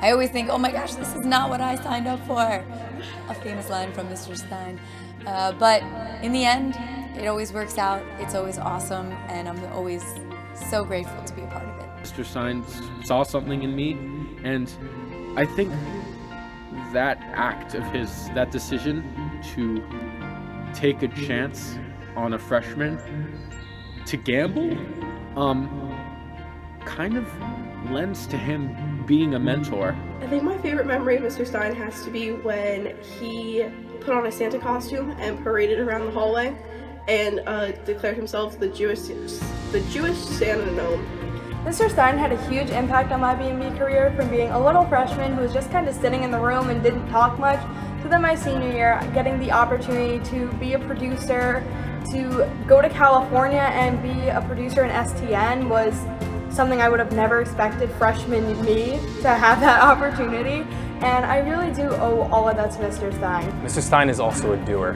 I always think, oh my gosh, this is not what I signed up for. A famous line from Mr. Stein. But in the end, it always works out. It's always awesome, and I'm always so grateful to be a part of it. Mr. Stein saw something in me, and I think that act of his, that decision to take a chance on a freshman, to gamble, kind of lends to him being a mentor. I think my favorite memory of Mr. Stein has to be when he put on a Santa costume and paraded around the hallway and declared himself the Jewish Santa gnome. Mr. Stein had a huge impact on my BMB career, from being a little freshman who was just kind of sitting in the room and didn't talk much, to then my senior year getting the opportunity to be a producer, to go to California and be a producer in STN was something I would have never expected freshman me to have that opportunity, and I really do owe all of that to Mr. Stein. Mr. Stein is also a doer.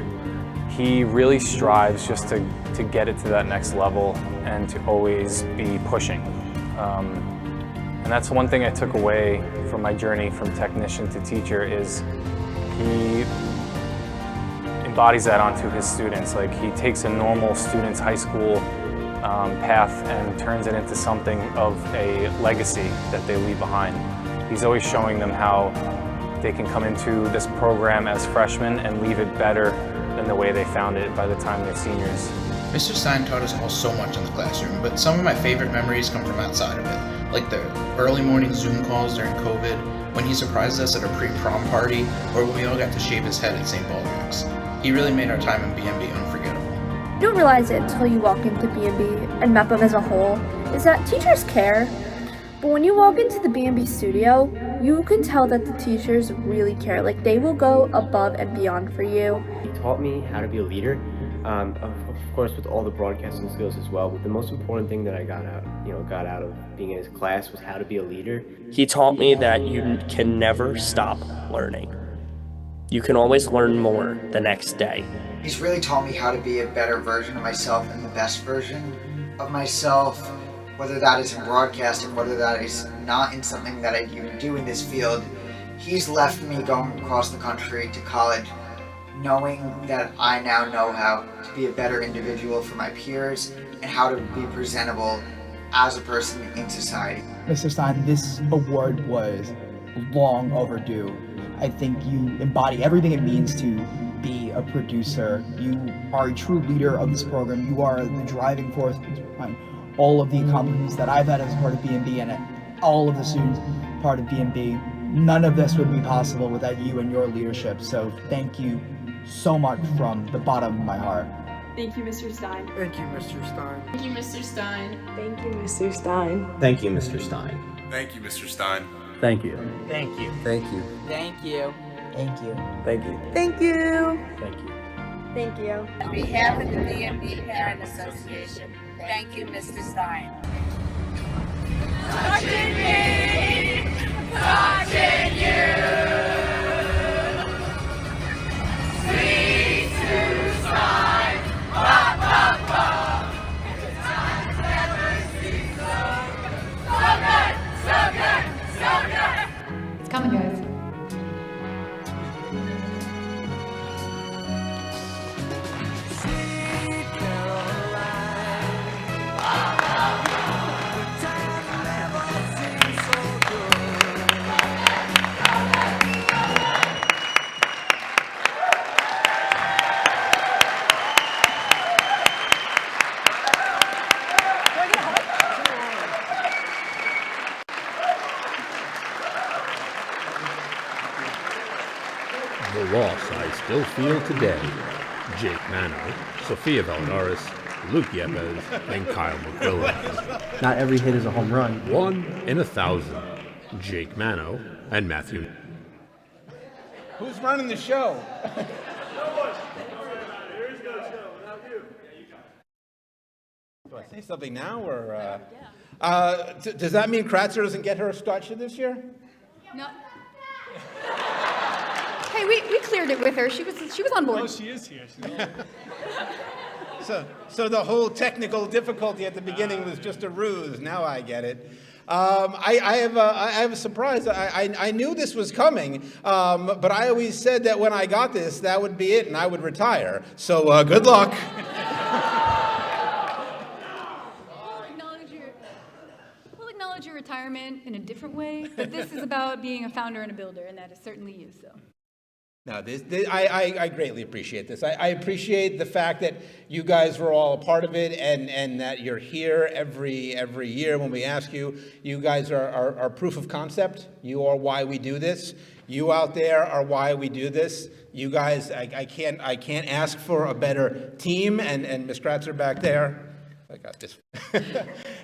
He really strives just to get it to that next level and to always be pushing. And that's one thing I took away from my journey from technician to teacher is he embodies that onto his students. Like, he takes a normal student's high school path and turns it into something of a legacy that they leave behind. He's always showing them how they can come into this program as freshmen and leave it better than the way they found it by the time they're seniors. Mr. Stein taught us all so much in the classroom, but some of my favorite memories come from outside of it, like the early morning Zoom calls during COVID, when he surprised us at a pre-prom party, or when we all got to shave his head at St. Baldrick's. He really made our time in BMB unforgettable. You don't realize it until you walk into BMB and MEPM as a whole, is that teachers care. But when you walk into the BMB studio, you can tell that the teachers really care. Like, they will go above and beyond for you. He taught me how to be a leader, of course with all the broadcasting skills as well, but the most important thing that I got out of being in his class was how to be a leader. He taught me that you can never stop learning. You can always learn more the next day. He's really taught me how to be a better version of myself and the best version of myself, whether that is in broadcasting, whether that is not in something that I even do in this field. He's left me going across the country to college, knowing that I now know how to be a better individual for my peers and how to be presentable as a person in society. Mr. Stein, this award was long overdue. I think you embody everything it means to be a producer. You are a true leader of this program. You are the driving force behind all of the accomplishments that I've had as part of BMB and all of the students part of BMB. None of this would be possible without you and your leadership. So thank you so much from the bottom of my heart. Thank you, Mr. Stein. Thank you, Mr. Stein. Thank you, Mr. Stein. Thank you, Mr. Stein. Thank you, Mr. Stein. Thank you, Mr. Stein. Thank you. Thank you. Thank you. Thank you. Thank you. Thank you. Thank you. Thank you. Thank you. On behalf of the BMB Parent Association, thank you, Mr. Stein. Touching me, touching you. Sweet to Stein, pop, pop, pop. The times never seem so good, so good, so good. It's coming, guys. The loss I still feel today. Jake Mano, Sophia Valadares, Luke Yepes, and Kyle McQuillan. Not every hit is a home run. 1 in 1,000. Jake Mano and Matthew. Who's running the show? Do I say something now, or does that mean Kratzer doesn't get her a start sheet this year? No. Hey, we cleared it with her. She was on board. Oh, she is here. She's on. So the whole technical difficulty at the beginning was just a ruse. Now I get it. I have a surprise. I knew this was coming, but I always said that when I got this, that would be it, and I would retire. So good luck. We'll acknowledge different in a different way, but this is about being a founder and a builder, and that is certainly you, so. No, I greatly appreciate this. I appreciate the fact that you guys were all a part of it, and that you're here every year when we ask you. You guys are proof of concept. You are why we do this. You out there are why we do this. You guys, I can't ask for a better team, and Ms. Kratzer back there. I got this.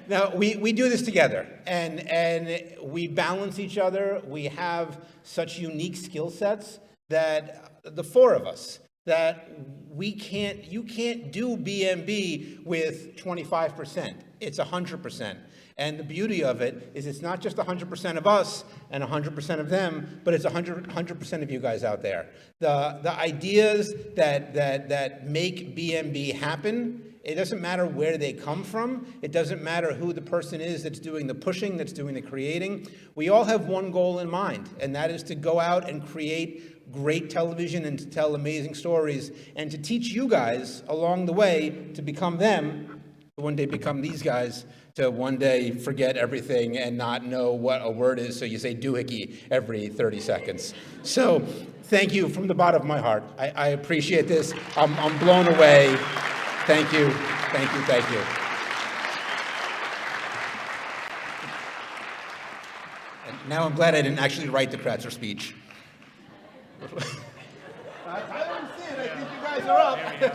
Now, we do this together, and we balance each other. We have such unique skill sets that the four of us, that you can't do BMB with 25%. It's 100%. And the beauty of it is it's not just 100% of us and 100% of them, but it's 100% of you guys out there. The ideas that make BMB happen, it doesn't matter where they come from. It doesn't matter who the person is that's doing the pushing, that's doing the creating. We all have one goal in mind, and that is to go out and create great television and to tell amazing stories and to teach you guys along the way to become them, to one day become these guys, to one day forget everything and not know what a word is, so you say doohickey every 30 seconds. So thank you from the bottom of my heart. I appreciate this. I'm blown away. Thank you, thank you, thank you. And now I'm glad I didn't actually write the Kratzer speech. I didn't see it. I think you guys are up. Here we go.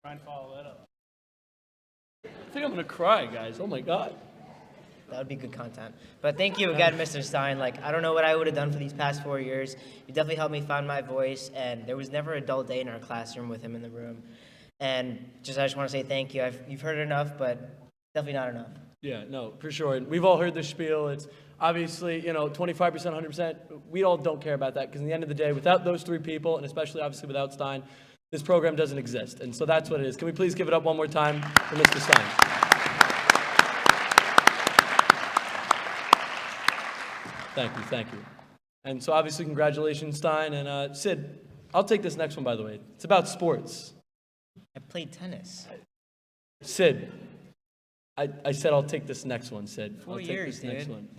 Try and follow that up. I think I'm gonna cry, guys. Oh my God. That would be good content. But thank you again, Mr. Stein. Like, I don't know what I would have done for these past 4 years. You definitely helped me find my voice, and there was never a dull day in our classroom with him in the room. And I just want to say thank you. You've heard it enough, but definitely not enough. Yeah, no, for sure. And we've all heard the spiel. It's obviously, 25%, 100%. We all don't care about that because in the end of the day, without those three people, and especially obviously without Stein, this program doesn't exist. And so that's what it is. Can we please give it up one more time for Mr. Stein? Thank you. And so obviously congratulations, Stein. And Sid, I'll take this next one, by the way. It's about sports. I played tennis. Sid, I said I'll take this next one, Sid. 4 years, dude. Next one.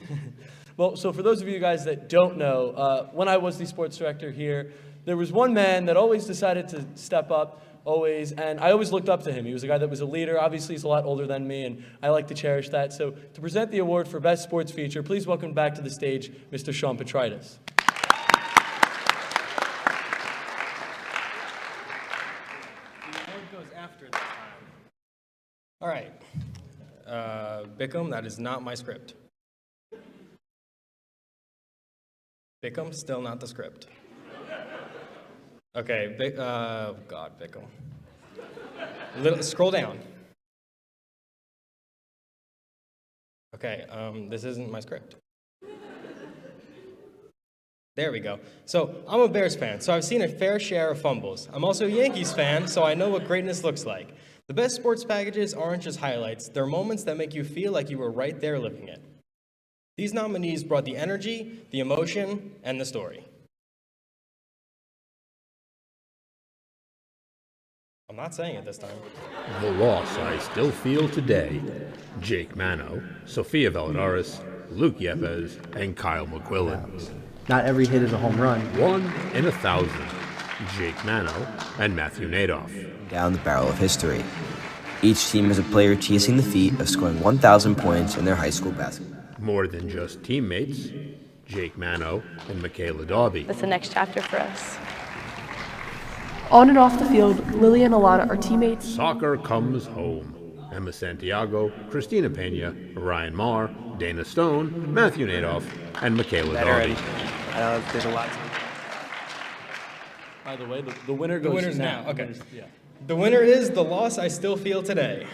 Well, so for those of you guys that don't know, when I was the sports director here, there was one man that always decided to step up, always, and I always looked up to him. He was a guy that was a leader. Obviously, he's a lot older than me, and I like to cherish that. So to present the award for Best Sports Feature, please welcome back to the stage Mr. Sean Petrides. The award goes after this time. All right. Bickham, that is not my script. Bickham, still not the script. Okay, God, Bickham. Scroll down. Okay, this isn't my script. There we go. So, I'm a Bears fan, so I've seen a fair share of fumbles. I'm also a Yankees fan, so I know what greatness looks like. The best sports packages aren't just highlights, they're moments that make you feel like you were right there living it. These nominees brought the energy, the emotion, and the story. I'm not saying it this time. The loss I still feel today. Jake Mano, Sophia Valadares, Luke Yepes, and Kyle McQuillan. Not every hit is a home run. 1 in 1,000. Jake Mano and Matthew Nadoff. Down the barrel of history. Each team has a player chasing the feat of scoring 1,000 points in their high school basketball. More than just teammates. Jake Mano and Michaela Dauby. That's the next chapter for us. On and off the field, Lily and Alana are teammates. Soccer comes home. Emma Santiago, Christina Pena, Ryan Marr, Dana Stone, Matthew Nadoff, and Michaela Dauby. There's a lot to By the way, the winner goes The winner's now. now, okay. Yeah. The winner is The Loss I Still Feel Today.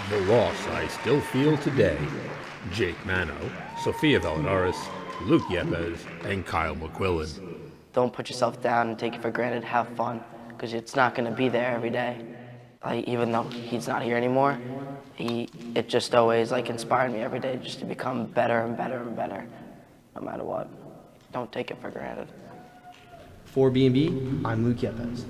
The loss I still feel today. Jake Mano, Sophia Valadares, Luke Yepes, and Kyle McQuillan. Don't put yourself down and take it for granted. Have fun, because it's not going to be there every day. Even though he's not here anymore, it just always inspired me every day just to become better and better and better, no matter what. Don't take it for granted. For BMB, I'm Luke Yepes.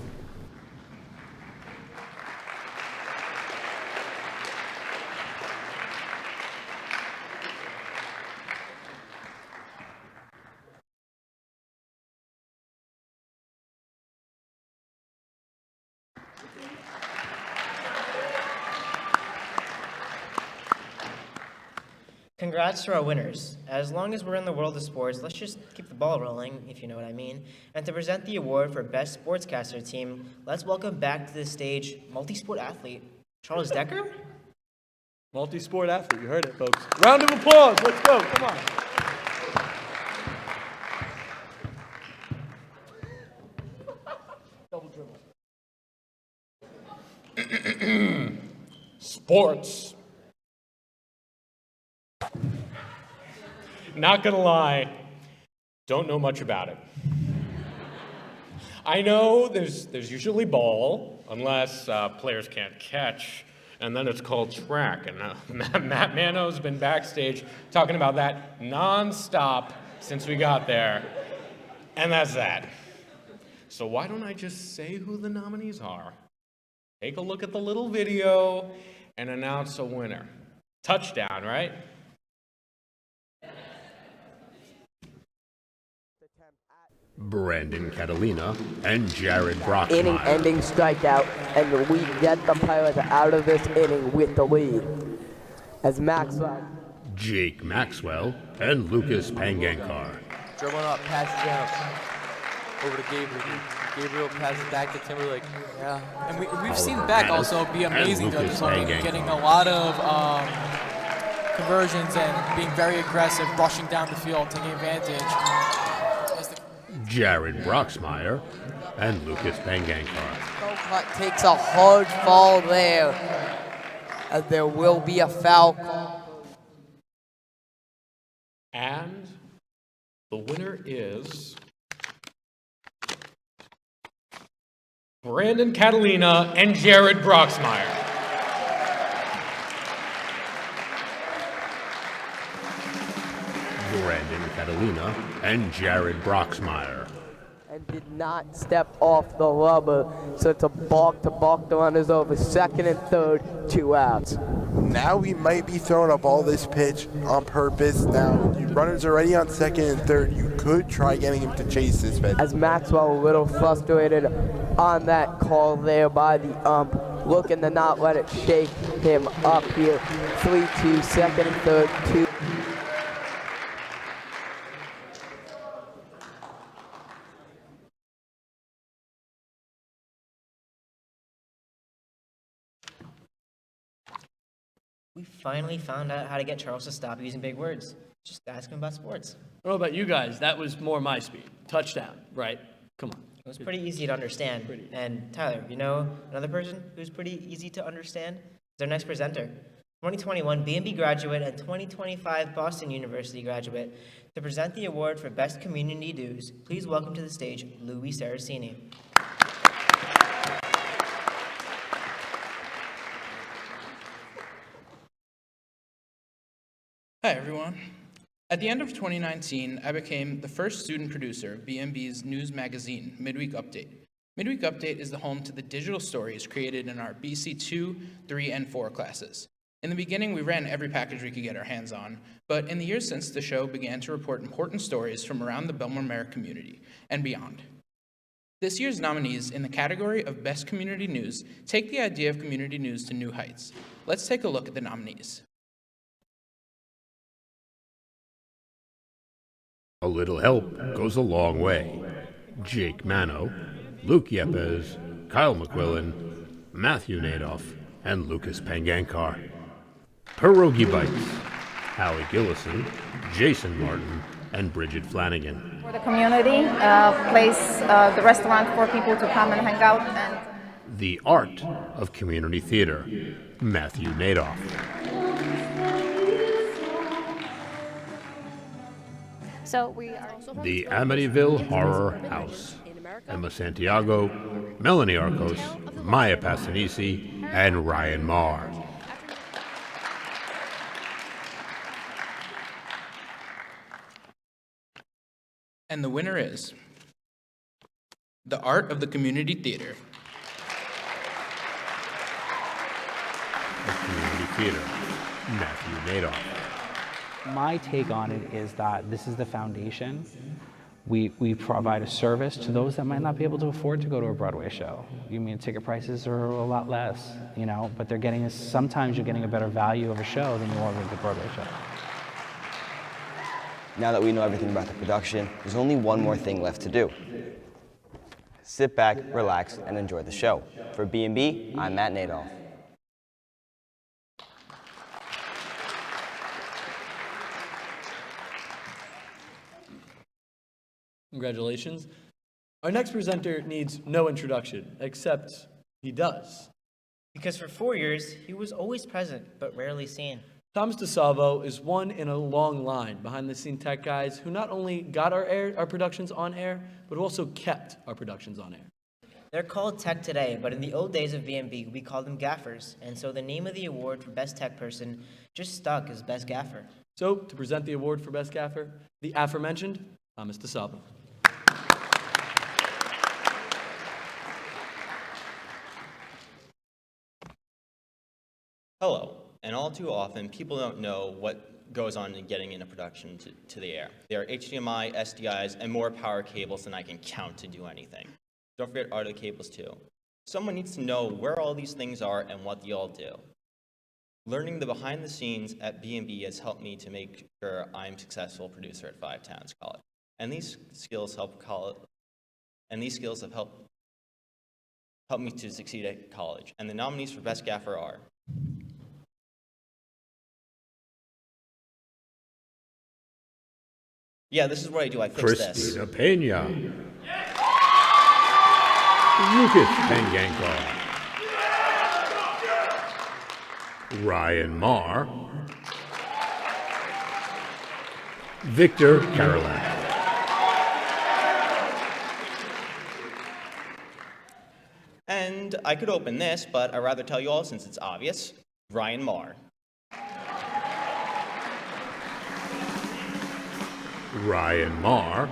Congrats to our winners. As long as we're in the world of sports, let's just keep the ball rolling, if you know what I mean. And to present the award for Best Sportscaster Team, let's welcome back to the stage multi-sport athlete, Charles Decker. Multi-sport athlete, you heard it, folks. Round of applause, let's go, come on. Double dribble. Sports. Not gonna lie, don't know much about it. I know there's usually ball, unless players can't catch, and then it's called track. And Matt Mano's been backstage talking about that nonstop since we got there, and that's that. So why don't I just say who the nominees are? Take a look at the little video and announce a winner. Touchdown, right? Brandon Catalina and Jared Broxmeyer. Inning-ending strikeout, and we get the Pirates out of this inning with the lead. As Maxwell. Jake Maxwell and Lucas Pangankar. Dribbling up, pass down. Over to Gabriel. Gabriel passes back to Timberlake. Yeah, and we've seen Beck also be amazing though, just getting a lot of conversions and being very aggressive, rushing down the field, taking advantage. Jared Broxmeyer and Lucas Pangankar. Colcutt takes a hard fall there, as there will be a foul call. And the winner is Brandon Catalina and Jared Broxmeyer. Brandon Catalina and Jared Broxmeyer. And did not step off the rubber, so it's a balk to balk the runners over. Second and third, 2 outs. Now we might be throwing up all this pitch on purpose. Now, you runners already on second and third. You could try getting him to chase this pitch. As Maxwell a little frustrated on that call there by the ump, looking to not let it shake him up here. 3-2, second and third, 2. We finally found out how to get Charles to stop using big words. Just ask him about sports. I don't know about you guys, that was more my speed. Touchdown, right? Come on. It was pretty easy to understand. And Tyler, you know another person who's pretty easy to understand? Is our next presenter. 2021 BMB graduate and 2025 Boston University graduate. To present the award for Best Community News, please welcome to the stage Louis Saraceni. Hi, everyone. At the end of 2019, I became the first student producer of BMB's news magazine, Midweek Update. Midweek Update is the home to the digital stories created in our BC 2, 3, and 4 classes. In the beginning, we ran every package we could get our hands on, but in the years since, the show began to report important stories from around the Bellmore-Merrick community and beyond. This year's nominees in the category of Best Community News take the idea of community news to new heights. Let's take a look at the nominees. A little help goes a long way. Jake Mano, Luke Yepes, Kyle McQuillan, Matthew Nadoff, and Lucas Pangankar. Pierogi Bites, Hallie Gillison, Jason Martin, and Bridget Flanagan. For the community, place the restaurant for people to come and hang out. And The Art of Community Theater, Matthew Nadoff. so we are The Amityville Horror House, Emma Santiago, Melanie Arcos, Maya Passanisi, and Ryan Marr. And the winner is The Art of the Community Theater. Community Theater, Matthew Nadoff. My take on it is that this is the foundation. We provide a service to those that might not be able to afford to go to a Broadway show. You mean ticket prices are a lot less, but they're getting sometimes you're getting a better value of a show than you are with the Broadway show. Now that we know everything about the production, there's only one more thing left to do. Sit back, relax, and enjoy the show. For B&B, I'm Matt Nadoff. Congratulations. Our next presenter needs no introduction, except he does. Because for 4 years, he was always present, but rarely seen. Thomas DeSalvo is one in a long line behind-the-scene tech guys who not only got our productions on air, but who also kept our productions on air. They're called tech today, but in the old days of BMB, we called them gaffers, and so the name of the award for best tech person just stuck as best gaffer. So, to present the award for best gaffer, the aforementioned Thomas DeSalvo. Hello, and all too often, people don't know what goes on in getting in a production to the air. There are HDMI, SDIs, and more power cables than I can count to do anything. Don't forget audio cables too. Someone needs to know where all these things are and what they all do. Learning the behind the scenes at B&B has helped me to make sure I'm a successful producer at Five Towns College. And these skills have helped me to succeed at college. And the nominees for Best Gaffer are yeah, this is what I do. I fix this. Christina Pena. Lucas Pengankar. Ryan Marr. Victor Carolan. And I could open this, but I'd rather tell you all since it's obvious. Ryan Marr. Ryan Marr.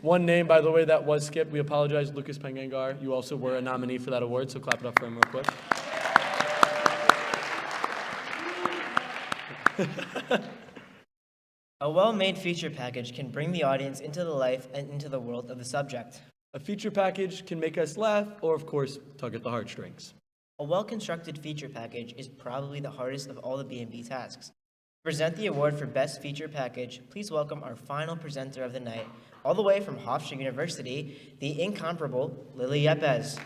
One name, by the way, that was skipped. We apologize, Lucas Pengangar. You also were a nominee for that award, so clap it up for him real quick. A well-made feature package can bring the audience into the life and into the world of the subject. A feature package can make us laugh or, of course, tug at the heartstrings. A well-constructed feature package is probably the hardest of all the B&B tasks. To present the award for Best Feature Package, please welcome our final presenter of the night, all the way from Hofstra University, the incomparable Lily Yepes.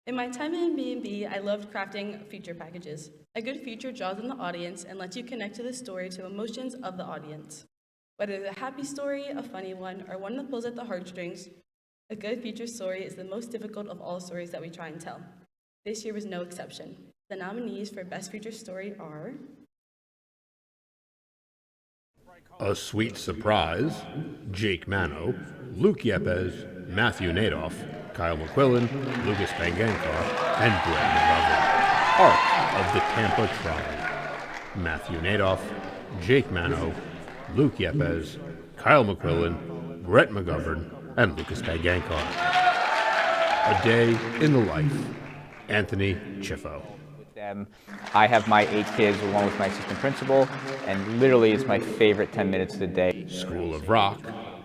In my time in B&B, I loved crafting feature packages. A good feature draws in the audience and lets you connect to the story to emotions of the audience. Whether it's a happy story, a funny one, or one that pulls at the heartstrings, a good feature story is the most difficult of all stories that we try and tell. This year was no exception. The nominees for Best Feature Story are A Sweet Surprise, Jake Mano, Luke Yepes, Matthew Nadoff, Kyle McQuillan, Lucas Pengankar, and Brett McGovern. Arc of the Tampa Tribe. Matthew Nadoff, Jake Mano, Luke Yepes, Kyle McQuillan, Brett McGovern, and Lucas Pengankar. A Day in the Life, Anthony Chiffo. I have my 8 kids along with my assistant principal, and literally it's my favorite 10 minutes of the day. School of Rock,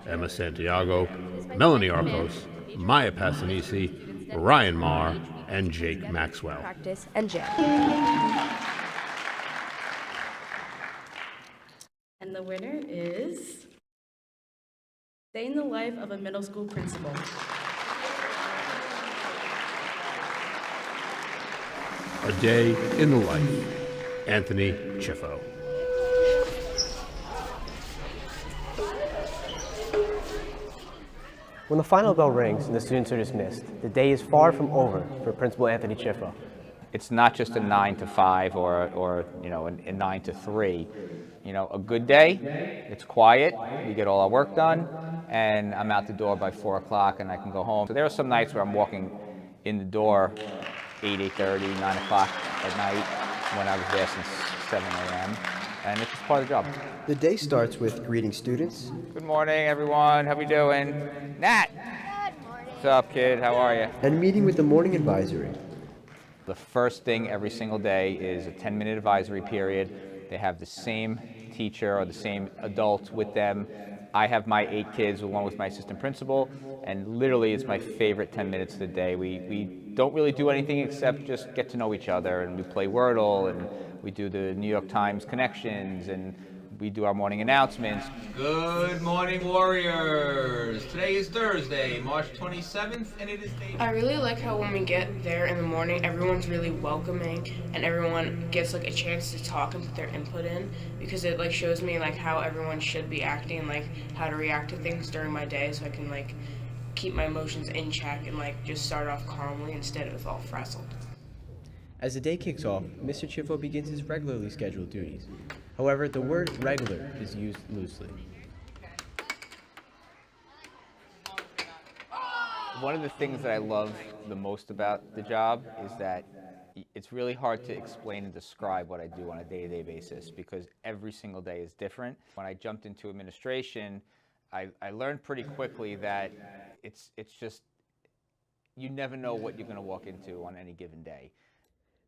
Emma Santiago, Melanie Arcos, Maya Passanisi, Ryan Marr, and Jake Maxwell. Practice and jam. And the winner is Day in the Life of a Middle School Principal. A Day in the Life, Anthony Chiffo. When the final bell rings and the students are dismissed, the day is far from over for Principal Anthony Chiffo. it's not just a 9 to 5 or you know, a 9 to 3. You know, a good day, it's quiet, we get all our work done, and I'm out the door by 4 o'clock and I can go home. So there are some nights where I'm walking in the door 8:30, 9 o'clock at night when I was there since 7 a.m. And it's just part of the job. The day starts with greeting students. Good morning, everyone. How we doing? Nat! What's up, kid? How are you? And meeting with the morning advisory. The first thing every single day is a 10-minute advisory period. They have the same teacher or the same adult with them. I have my 8 kids along with my assistant principal, and literally it's my favorite 10 minutes of the day. We don't really do anything except just get to know each other, and we play Wordle, and we do the New York Times connections, and we do our morning announcements. Good morning, Warriors! Today is Thursday, March 27th, and it is day... I really like how when we get there in the morning, everyone's really welcoming, and everyone gets like a chance to talk and put their input in, because it like shows me like how everyone should be acting and like how to react to things during my day, so I can like keep my emotions in check and like just start off calmly instead of all frazzled. As the day kicks off, Mr. Chifo begins his regularly scheduled duties. However, the word regular is used loosely. One of the things that I love the most about the job is that it's really hard to explain and describe what I do on a day-to-day basis because every single day is different. When I jumped into administration, I learned pretty quickly that it's just, you never know what you're going to walk into on any given day.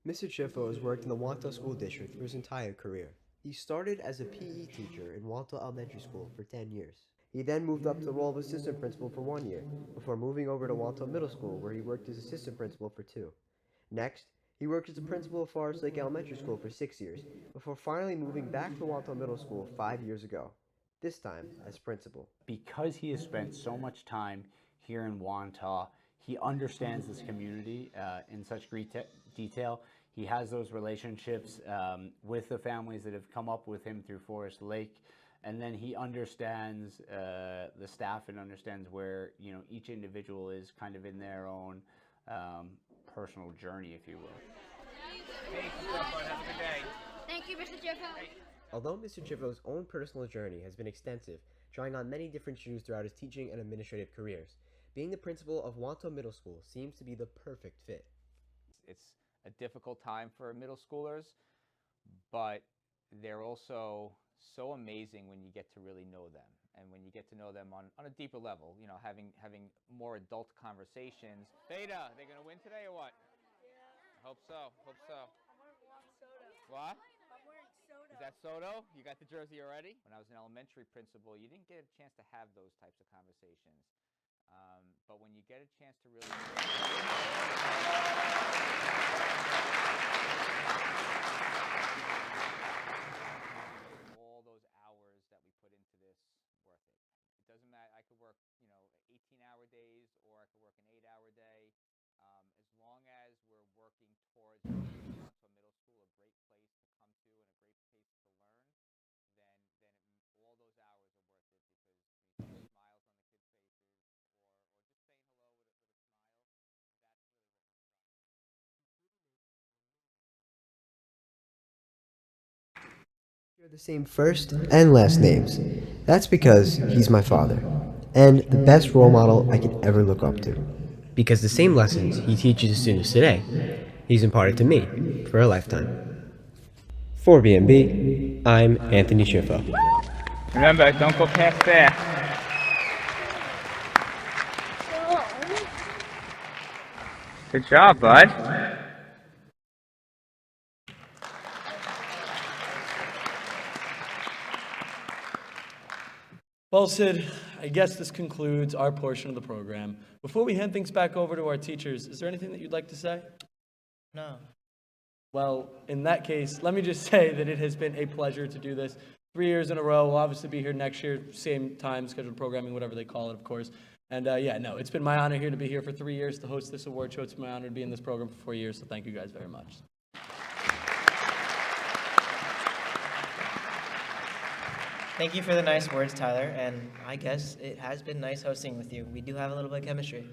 Mr. Chifo has worked in the Wantagh School District for his entire career. He started as a PE teacher in Wantagh Elementary School for 10 years. He then moved up to the role of assistant principal for 1 year, before moving over to Wantagh Middle School where he worked as assistant principal for 2. Next, he worked as a principal of Forest Lake Elementary School for 6 years, before finally moving back to Wantagh Middle School 5 years ago, this time as principal. Because he has spent so much time here in Wantagh, he understands this community in such great detail. He has those relationships with the families that have come up with him through Forest Lake, and then he understands the staff and understands where each individual is kind of in their own personal journey, if you will. Thank you, Mr. Chifo. Although Mr. Chifo's own personal journey has been extensive, trying on many different shoes throughout his teaching and administrative careers, being the principal of Wantagh Middle School seems to be the perfect fit. It's a difficult time for middle schoolers, but they're also so amazing when you get to really know them, and when you get to know them on a deeper level, having more adult conversations. Theta, they gonna win today or what? Yeah. Hope so. I'm wearing one soda. What? I'm wearing soda. Is that Soto? You got the jersey already? When I was an elementary principal, you didn't get a chance to have those types of conversations. But when you get a chance to really... all those hours that we put into this worth it. It doesn't matter. I could work, 18-hour days, or I could work an 8-hour day. As long as we're working towards making Wantagh Middle School a great place to come to and a great place to learn, then all those hours are worth it, because we see smiles on the kids' faces, or just saying hello with a smile. That's really what we strive. Share the same first and last names. That's because he's my father, and the best role model I could ever look up to. Because the same lessons he teaches his students today, he's imparted to me for a lifetime. For BMB, I'm Anthony Chifo. Remember, don't go past there. Good job, bud. Well, Sid, I guess this concludes our portion of the program. Before we hand things back over to our teachers, is there anything that you'd like to say? No. Well, in that case, let me just say that it has been a pleasure to do this 3 years in a row. We'll obviously be here next year, same time, scheduled programming, whatever they call it, of course. And it's been my honor here to be here for 3 years to host this award show. It's been my honor to be in this program for 4 years, so thank you guys very much. Thank you for the nice words, Tyler, and I guess it has been nice hosting with you. We do have a little bit of chemistry.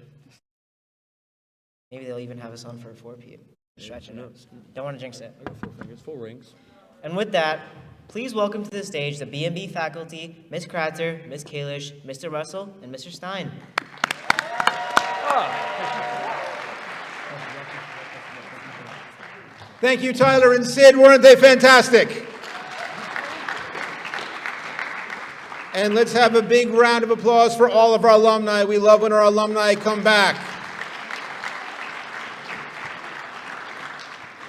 Maybe they'll even have us on for a 4 p.m. Stretching it. Don't want to jinx it. I got 4 fingers, 4 rings. And with that, please welcome to the stage the BMB faculty, Ms. Kratzer, Ms. Kalish, Mr. Russell, and Mr. Stein. Thank you, Tyler and Sid. Weren't they fantastic? And let's have a big round of applause for all of our alumni. We love when our alumni come back.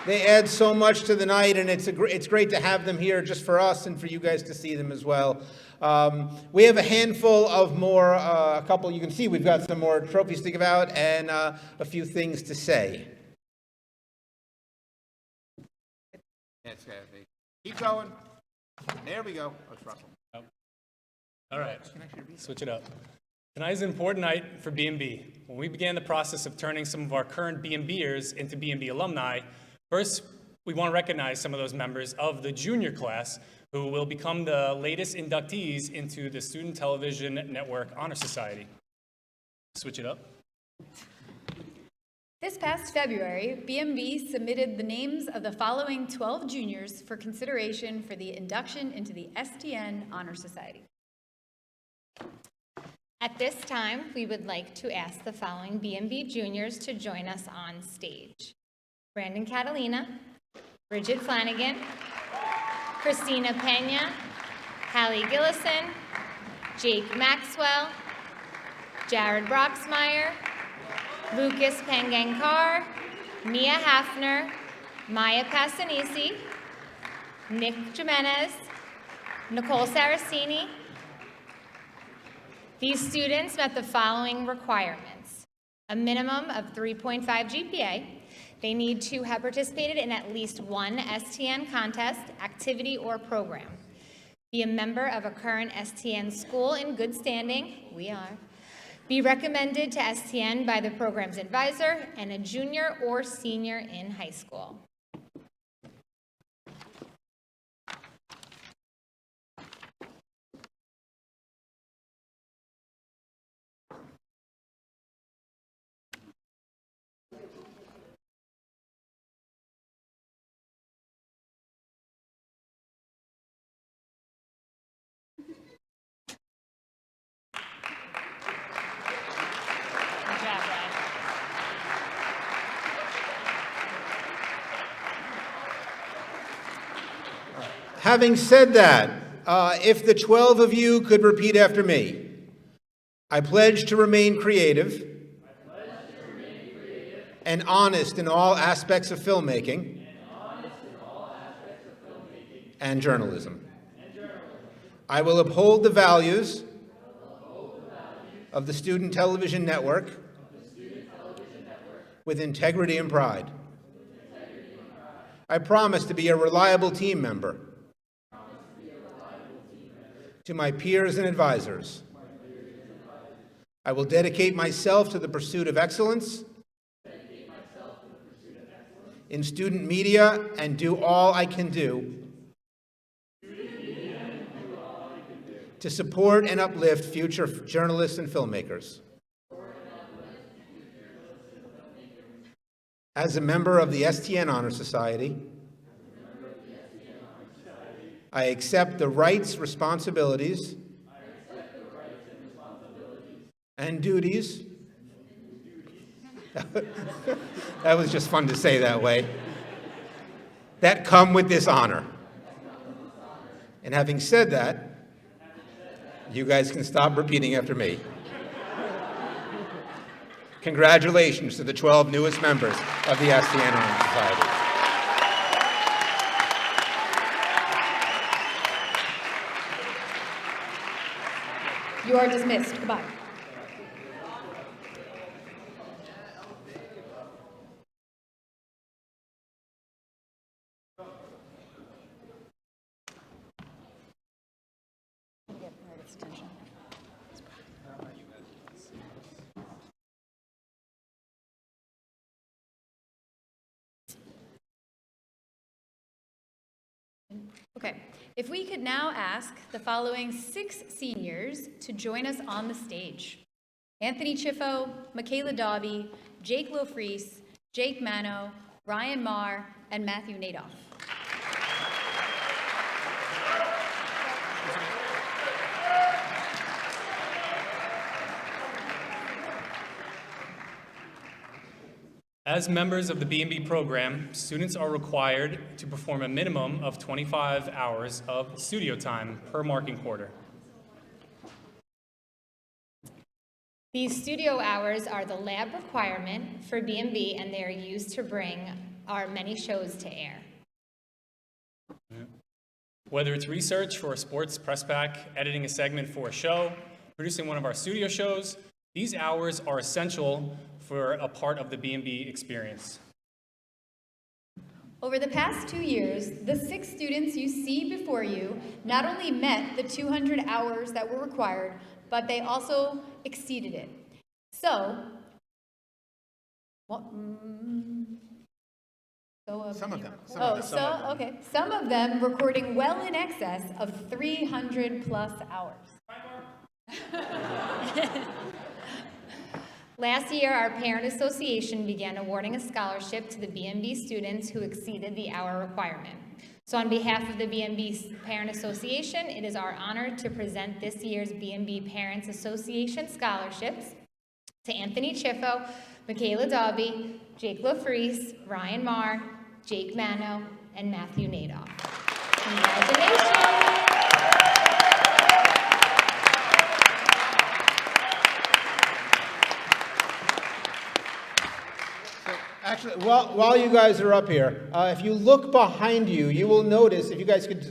They add so much to the night, and it's great to have them here just for us and for you guys to see them as well. We have a handful of more, a couple, you can see we've got some more trophies to give out and a few things to say. That's heavy. Keep going. There we go. Let's Russell. All right, switch it up. Tonight is an important night for BMB. When we began the process of turning some of our current BMBers into BMB alumni, first, we want to recognize some of those members of the junior class who will become the latest inductees into the Student Television Network Honor Society. Switch it up. This past February, BMB submitted the names of the following 12 juniors for consideration for the induction into the STN Honor Society. At this time, we would like to ask the following BMB juniors to join us on stage. Brandon Catalina, Bridget Flanagan, Christina Pena, Hallie Gillison, Jake Maxwell, Jared Broxmeyer, Lucas Pangankar, Mia Hafner, Maya Passanisi, Nick Jimenez, Nicole Saracini. These students met the following requirements: a minimum of 3.5 GPA. They need to have participated in at least one STN contest, activity, or program. Be a member of a current STN school in good standing. We are. Be recommended to STN by the program's advisor and a junior or senior in high school. Having said that, if the 12 of you could repeat after me. I pledge to remain creative and honest in all aspects of filmmaking and journalism. I will uphold the values of the Student Television Network with integrity and pride. I promise to be a reliable team member to my peers and advisors. I will dedicate myself to the pursuit of excellence in student media and do all I can do to support and uplift future journalists and filmmakers. As a member of the STN Honor Society, I accept the rights, responsibilities, and duties. That was just fun to say that way. That come with this honor. And having said that, you guys can stop repeating after me. Congratulations to the 12 newest members of the STN Honor Society. You are dismissed. Goodbye. Okay, if we could now ask the following 6 seniors to join us on the stage. Anthony Chiffo, Michaela Dobby, Jake Lofreese, Jake Mano, Ryan Marr, and Matthew Nadoff. As members of the BMB program, students are required to perform a minimum of 25 hours of studio time per marking quarter. These studio hours are the lab requirement for BMB, and they are used to bring our many shows to air. Whether it's research for a sports press pack, editing a segment for a show, producing one of our studio shows, these hours are essential for a part of the BMB experience. Over the past 2 years, the 6 students you see before you not only met the 200 hours that were required, but they also exceeded it. So, Some of them. Okay. Some of them recording well in excess of 300 plus hours. Last year, our parent association began awarding a scholarship to the BMB students who exceeded the hour requirement. So on behalf of the BMB Parent Association, it is our honor to present this year's BMB Parents Association scholarships to Anthony Chiffo, Michaela Dobby, Jake LaFreese, Ryan Marr, Jake Mano, and Matthew Nadoff. Congratulations! Actually, while you guys are up here, if you look behind you, you will notice, if you guys could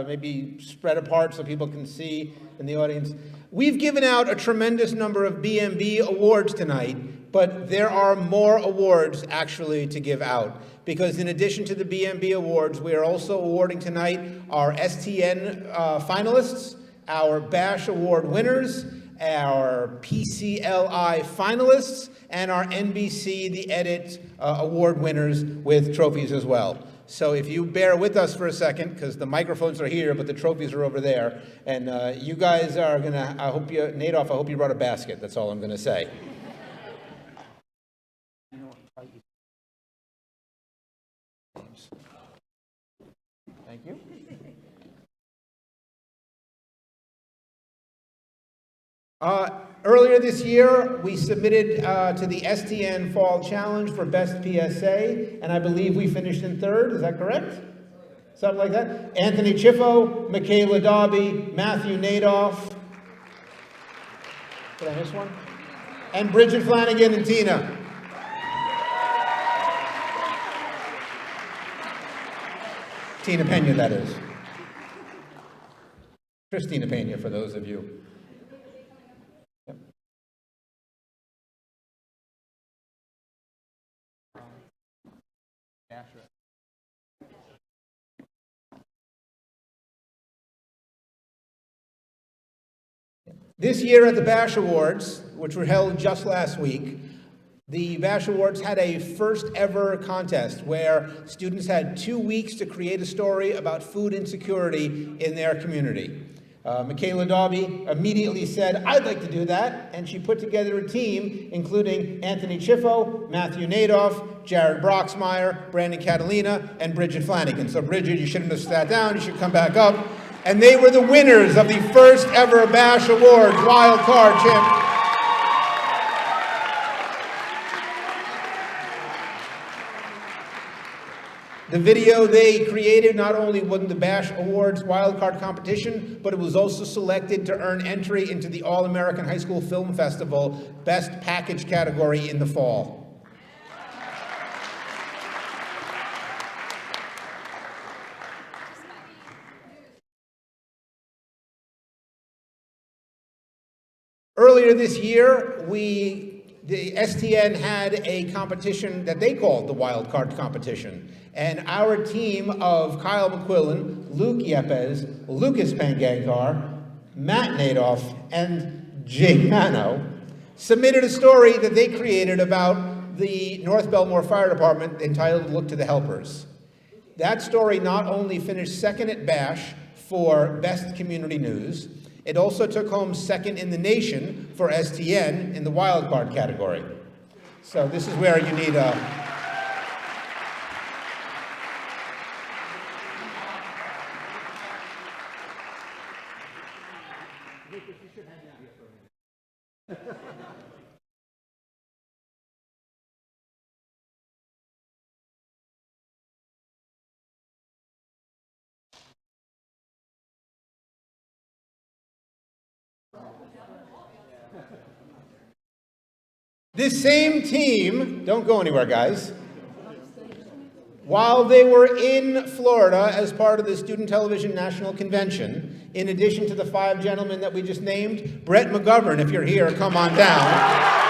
maybe spread apart so people can see in the audience, we've given out a tremendous number of BMB awards tonight, but there are more awards actually to give out. Because in addition to the BMB awards, we are also awarding tonight our STN finalists, our BASH award winners, our PCLI finalists, and our NBC The Edit award winners with trophies as well. So if you bear with us for a second, because the microphones are here, but the trophies are over there, and you guys are gonna, Nadoff, I hope you brought a basket, that's all I'm gonna say. Thank you. Earlier this year, we submitted to the STN Fall Challenge for Best PSA, and I believe we finished in 3rd. Is that correct? Something like that. Anthony Chiffo, Michaela Dobby, Matthew Nadoff. Did I miss one? And Bridget Flanagan and Tina. Tina Pena, that is. Christina Pena, for those of you. This year at the BASH Awards, which were held just last week, the BASH Awards had a first ever contest where students had 2 weeks to create a story about food insecurity in their community. Michaela Dobby immediately said, I'd like to do that, and she put together a team including Anthony Chiffo, Matthew Nadoff, Jared Broxmeyer, Brandon Catalina, and Bridget Flanagan. So Bridget, you shouldn't have sat down, you should come back up. And they were the winners of the first ever BASH Awards Wild Card Champ. The video they created not only won the BASH Awards Wildcard competition, but it was also selected to earn entry into the All-American High School Film Festival Best Package category in the fall. Earlier this year, the STN had a competition that they called the Wild Card Competition. And our team of Kyle McQuillan, Luke Yepes, Lucas Pangankar, Matt Nadoff, and Jake Mano submitted a story that they created about the North Bellmore Fire Department entitled Look to the Helpers. That story not only finished second at BASH for Best Community News, it also took home second in the nation for STN in the Wild Card category. So this is where you need a... This same team, don't go anywhere, guys, while they were in Florida as part of the Student Television National Convention, in addition to the 5 gentlemen that we just named, Brett McGovern, if you're here, come on down.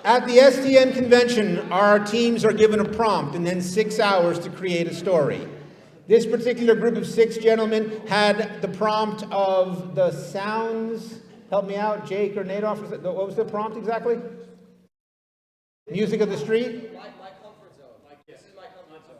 At the STN convention, our teams are given a prompt and then 6 hours to create a story. This particular group of 6 gentlemen had the prompt of the sounds. Help me out, Jake or Nadoff. What was the prompt exactly? Music of the street? My comfort zone. This is my comfort zone.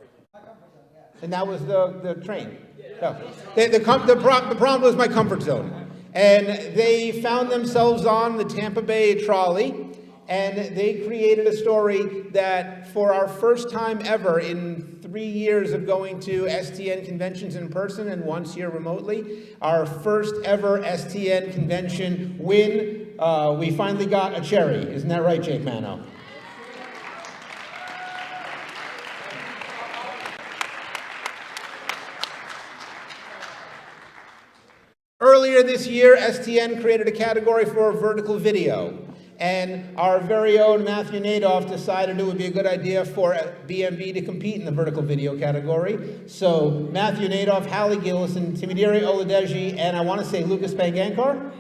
And that was the train. No. The prompt was my comfort zone. And they found themselves on the Tampa Bay trolley. And they created a story that, for our first time ever in 3 years of going to STN conventions in person and once here remotely, our first ever STN convention win, we finally got a cherry. Isn't that right, Jake Mano? Earlier this year, STN created a category for vertical video. And our very own Matthew Nadoff decided it would be a good idea for BMB to compete in the vertical video category. So Matthew Nadoff, Hallie Gillison, Timidiri Oladeji, and I want to say Lucas Pangankar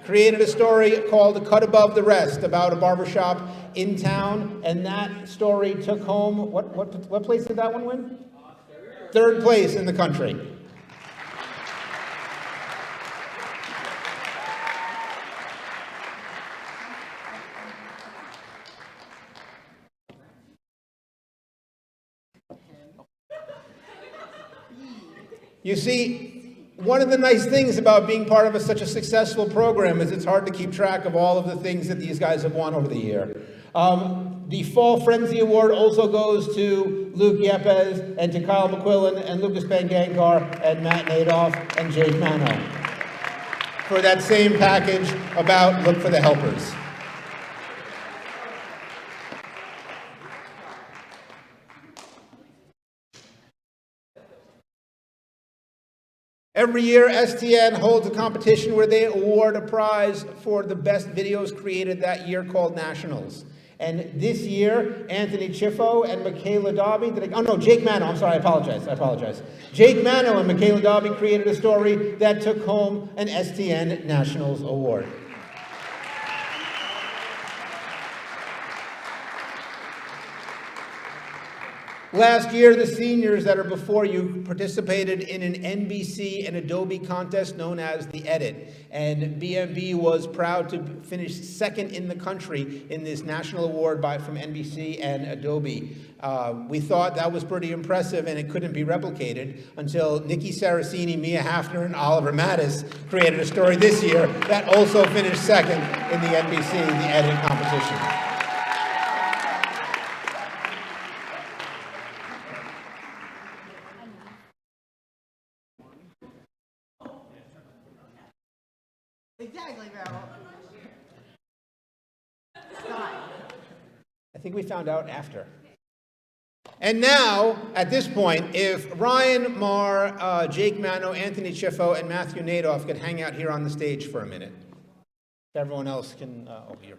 created a story called Cut Above the Rest about a barbershop in town. And that story took home, what place did that one win? 3rd place in the country. You see, one of the nice things about being part of such a successful program is it's hard to keep track of all of the things that these guys have won over the year. The Fall Frenzy Award also goes to Luke Yepes and to Kyle McQuillan and Lucas Pangankar and Matt Nadoff and Jake Mano for that same package about Look for the Helpers. Every year, STN holds a competition where they award a prize for the best videos created that year called Nationals. And this year, Anthony Chiffo and Michaela Dobby, Jake Mano, I'm sorry, I apologize. Jake Mano and Michaela Dobby created a story that took home an STN Nationals Award. Last year, the seniors that are before you participated in an NBC and Adobe contest known as The Edit. And BMB was proud to finish 2nd in the country in this national award from NBC and Adobe. We thought that was pretty impressive and it couldn't be replicated until Nikki Saraceni, Mia Hafner, and Oliver Mattis created a story this year that also finished 2nd in the NBC The Edit competition. Exactly, Beryl. I think we found out after. And now, at this point, if Ryan Marr, Jake Mano, Anthony Chiffo, and Matthew Nadoff could hang out here on the stage for a minute. Everyone else can, over here.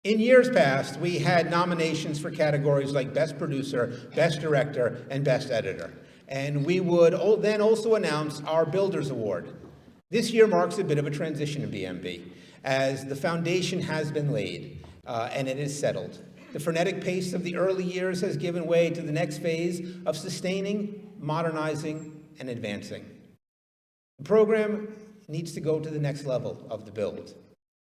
In years past, we had nominations for categories like Best Producer, Best Director, and Best Editor. And we would then also announce our Builders Award. This year marks a bit of a transition in BMB, as the foundation has been laid, and it is settled. The frenetic pace of the early years has given way to the next phase of sustaining, modernizing, and advancing. The program needs to go to the next level of the build.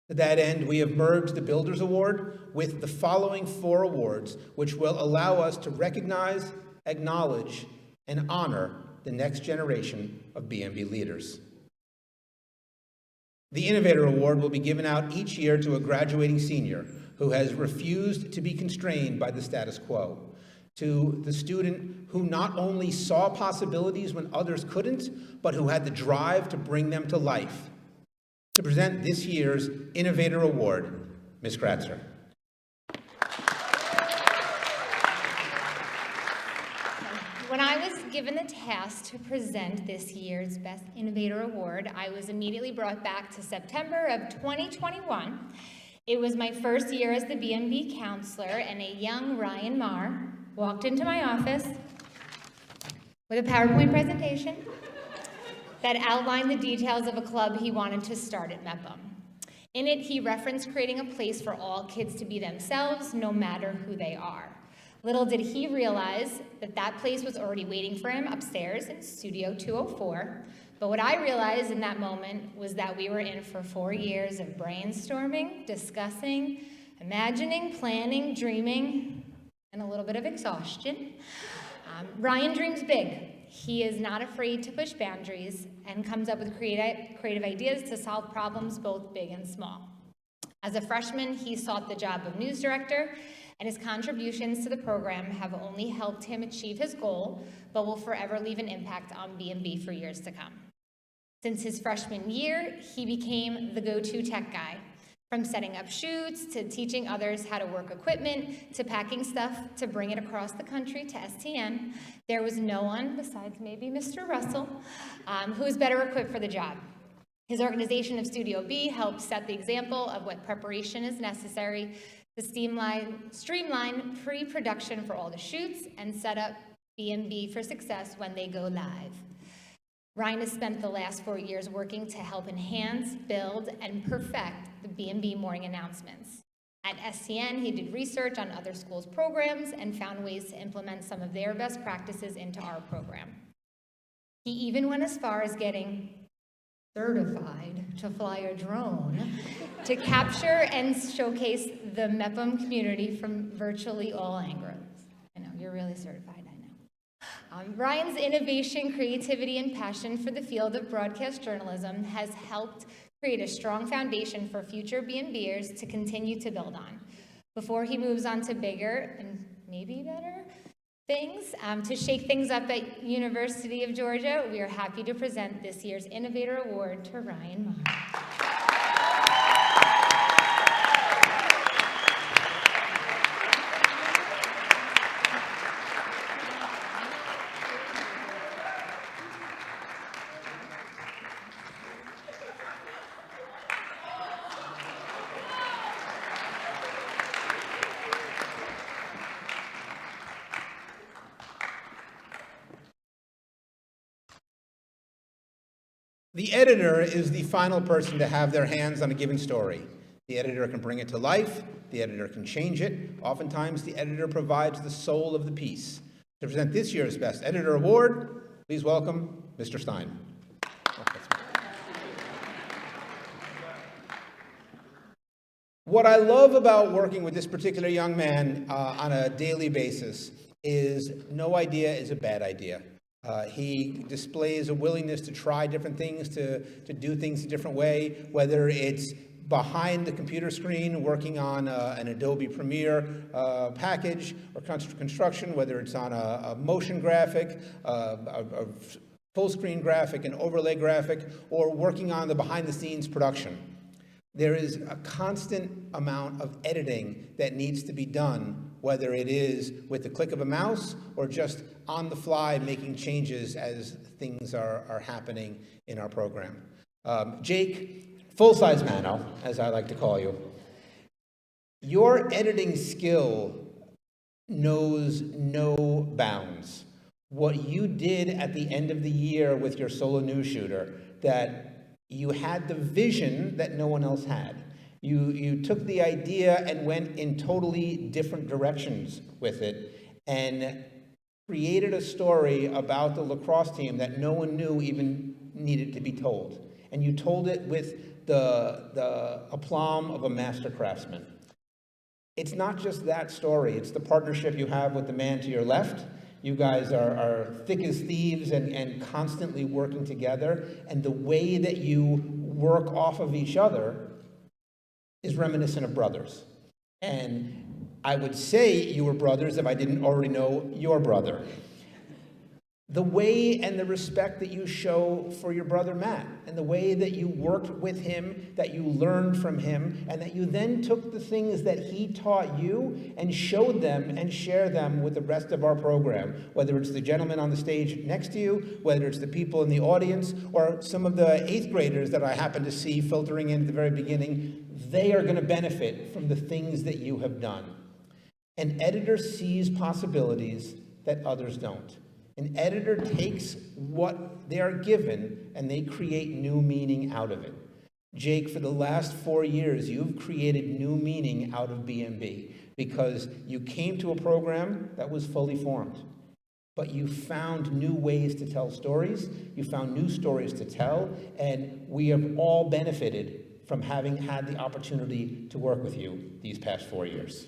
To that end, we have merged the Builders Award with the following 4 awards, which will allow us to recognize, acknowledge, and honor the next generation of BMB leaders. The Innovator Award will be given out each year to a graduating senior who has refused to be constrained by the status quo, to the student who not only saw possibilities when others couldn't, but who had the drive to bring them to life. To present this year's Innovator Award, Ms. Kratzer. When I was given the task to present this year's Best Innovator Award, I was immediately brought back to September of 2021. It was my first year as the BMB counselor, and a young Ryan Marr walked into my office with a PowerPoint presentation that outlined the details of a club he wanted to start at MEPM. In it, he referenced creating a place for all kids to be themselves, no matter who they are. Little did he realize that that place was already waiting for him upstairs in Studio 204. But what I realized in that moment was that we were in for 4 years of brainstorming, discussing, imagining, planning, dreaming, and a little bit of exhaustion. Ryan dreams big. He is not afraid to push boundaries and comes up with creative ideas to solve problems both big and small. As a freshman, he sought the job of news director, and his contributions to the program have only helped him achieve his goal, but will forever leave an impact on BMB for years to come. Since his freshman year, he became the go-to tech guy, from setting up shoots, to teaching others how to work equipment, to packing stuff to bring it across the country to STN. There was no one, besides maybe Mr. Russell, who was better equipped for the job. His organization of Studio B helped set the example of what preparation is necessary to streamline pre-production for all the shoots and set up BMB for success when they go live. Ryan has spent the last 4 years working to help enhance, build, and perfect the BMB morning announcements. At STN, he did research on other schools' programs and found ways to implement some of their best practices into our program. He even went as far as getting certified to fly a drone to capture and showcase the MEPM community from virtually all angles. I know, you're really certified, I know. Ryan's innovation, creativity, and passion for the field of broadcast journalism has helped create a strong foundation for future BMBers to continue to build on. Before he moves on to bigger and maybe better things, to shake things up at University of Georgia, we are happy to present this year's Innovator Award to Ryan Marr. The editor is the final person to have their hands on a given story. The editor can bring it to life. The editor can change it. Oftentimes, the editor provides the soul of the piece. To present this year's Best Editor Award, please welcome Mr. Stein. What I love about working with this particular young man on a daily basis is no idea is a bad idea. He displays a willingness to try different things, to do things a different way, whether it's behind the computer screen working on an Adobe Premiere package or construction, whether it's on a motion graphic, a full screen graphic, an overlay graphic, or working on the behind the scenes production. There is a constant amount of editing that needs to be done, whether it is with the click of a mouse or just on the fly making changes as things are happening in our program. Jake, full-size Mano, as I like to call you, your editing skill knows no bounds. What you did at the end of the year with your solo news shooter, that you had the vision that no one else had. You took the idea and went in totally different directions with it and created a story about the lacrosse team that no one knew even needed to be told. And you told it with the aplomb of a master craftsman. It's not just that story, it's the partnership you have with the man to your left. You guys are thick as thieves and constantly working together. And the way that you work off of each other is reminiscent of brothers. And I would say you were brothers if I didn't already know your brother. The way and the respect that you show for your brother Matt, and the way that you worked with him, that you learned from him, and that you then took the things that he taught you and showed them and shared them with the rest of our program, whether it's the gentleman on the stage next to you, whether it's the people in the audience, or some of the 8th graders that I happen to see filtering in at the very beginning. They are going to benefit from the things that you have done. An editor sees possibilities that others don't. An editor takes what they are given and they create new meaning out of it. Jake, for the last 4 years, you've created new meaning out of BMB because you came to a program that was fully formed. But you found new ways to tell stories, you found new stories to tell, and we have all benefited from having had the opportunity to work with you these past 4 years.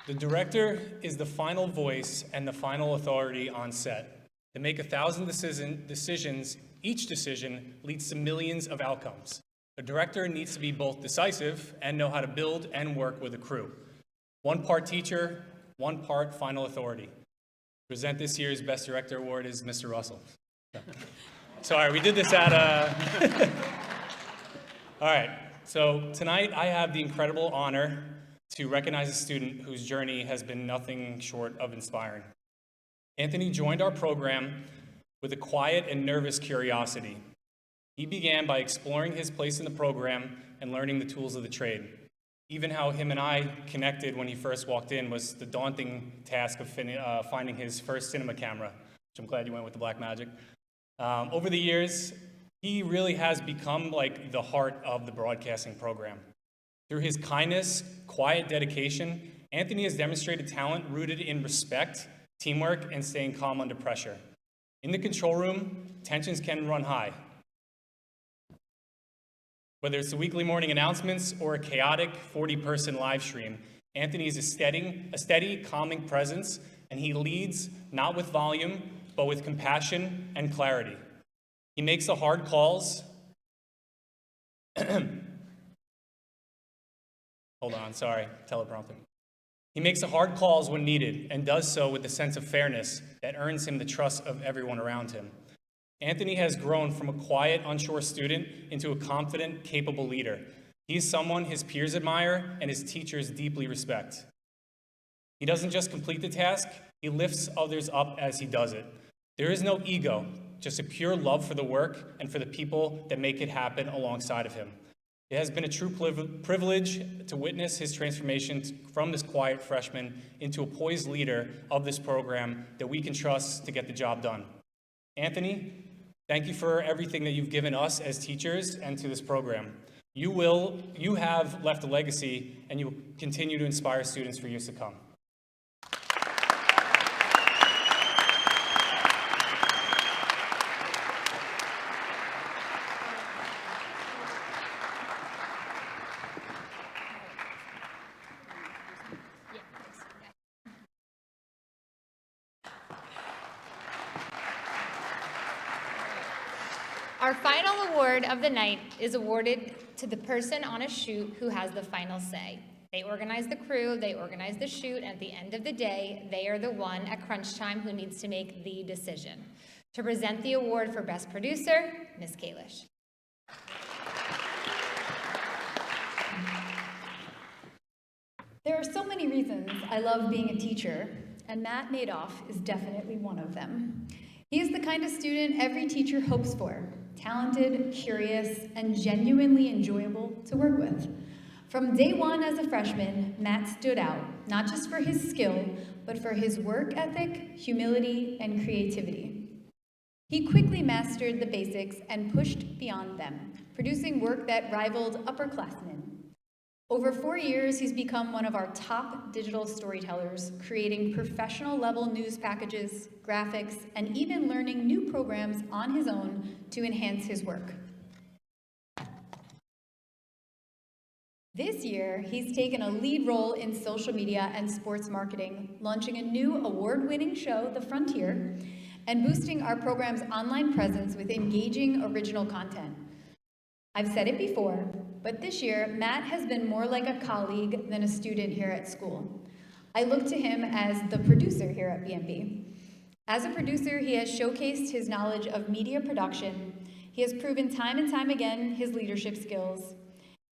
The director is the final voice and the final authority on set. To make 1,000 decisions, each decision leads to millions of outcomes. The director needs to be both decisive and know how to build and work with a crew. One part teacher, one part final authority. To present this year's Best Director Award is Mr. Russell. Sorry, we did this at All right, so tonight I have the incredible honor to recognize a student whose journey has been nothing short of inspiring. Anthony joined our program with a quiet and nervous curiosity. He began by exploring his place in the program and learning the tools of the trade. Even how him and I connected when he first walked in was the daunting task of finding his first cinema camera, which I'm glad you went with the black magic. Over the years, he really has become like the heart of the broadcasting program. Through his kindness, quiet dedication, Anthony has demonstrated talent rooted in respect, teamwork, and staying calm under pressure. In the control room, tensions can run high. Whether it's the weekly morning announcements or a chaotic 40-person live stream, Anthony is a steady, calming presence, and he leads not with volume, but with compassion and clarity. He makes the hard calls. Hold on, sorry, teleprompter. He makes the hard calls when needed and does so with a sense of fairness that earns him the trust of everyone around him. Anthony has grown from a quiet, unsure student into a confident, capable leader. He's someone his peers admire and his teachers deeply respect. He doesn't just complete the task, he lifts others up as he does it. There is no ego, just a pure love for the work and for the people that make it happen alongside of him. It has been a true privilege to witness his transformation from this quiet freshman into a poised leader of this program that we can trust to get the job done. Anthony, thank you for everything that you've given us as teachers and to this program. You have left a legacy, and you will continue to inspire students for years to come. Our final award of the night is awarded to the person on a shoot who has the final say. They organize the crew, they organize the shoot, and at the end of the day, they are the one at crunch time who needs to make the decision. To present the award for Best Producer, Ms. Kalish. There are so many reasons I love being a teacher, and Matt Madoff is definitely one of them. He is the kind of student every teacher hopes for, talented, curious, and genuinely enjoyable to work with. From day one as a freshman, Matt stood out, not just for his skill, but for his work ethic, humility, and creativity. He quickly mastered the basics and pushed beyond them, producing work that rivaled upperclassmen. Over 4 years, he's become one of our top digital storytellers, creating professional level news packages, graphics, and even learning new programs on his own to enhance his work. This year, he's taken a lead role in social media and sports marketing, launching a new award-winning show, The FirstEar, and boosting our program's online presence with engaging original content. I've said it before, but this year, Matt has been more like a colleague than a student here at school. I look to him as the producer here at BMB. As a producer, he has showcased his knowledge of media production. He has proven time and time again his leadership skills.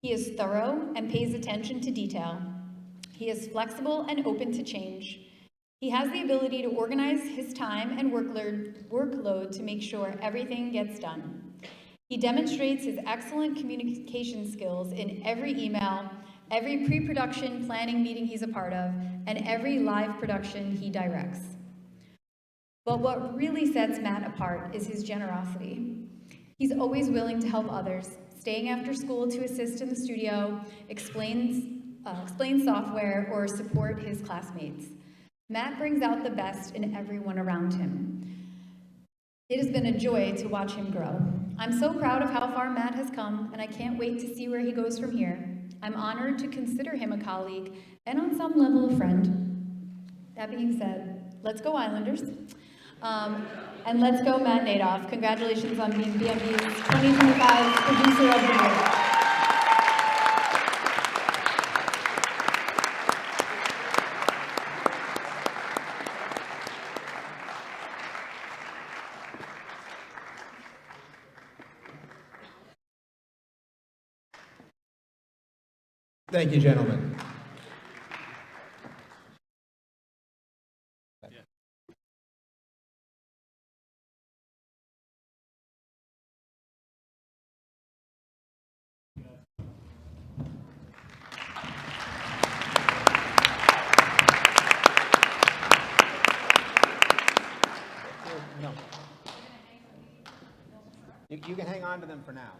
He is thorough and pays attention to detail. He is flexible and open to change. He has the ability to organize his time and workload to make sure everything gets done. He demonstrates his excellent communication skills in every email, every pre-production planning meeting he's a part of, and every live production he directs. But what really sets Matt apart is his generosity. He's always willing to help others, staying after school to assist in the studio, explain software, or support his classmates. Matt brings out the best in everyone around him. It has been a joy to watch him grow. I'm so proud of how far Matt has come, and I can't wait to see where he goes from here. I'm honored to consider him a colleague, and on some level a friend. That being said, let's go Islanders. And let's go Matt Nadoff. Congratulations on being BMB's 2025 Producer of the Year. Thank you, gentlemen. No. You can hang on to them for now.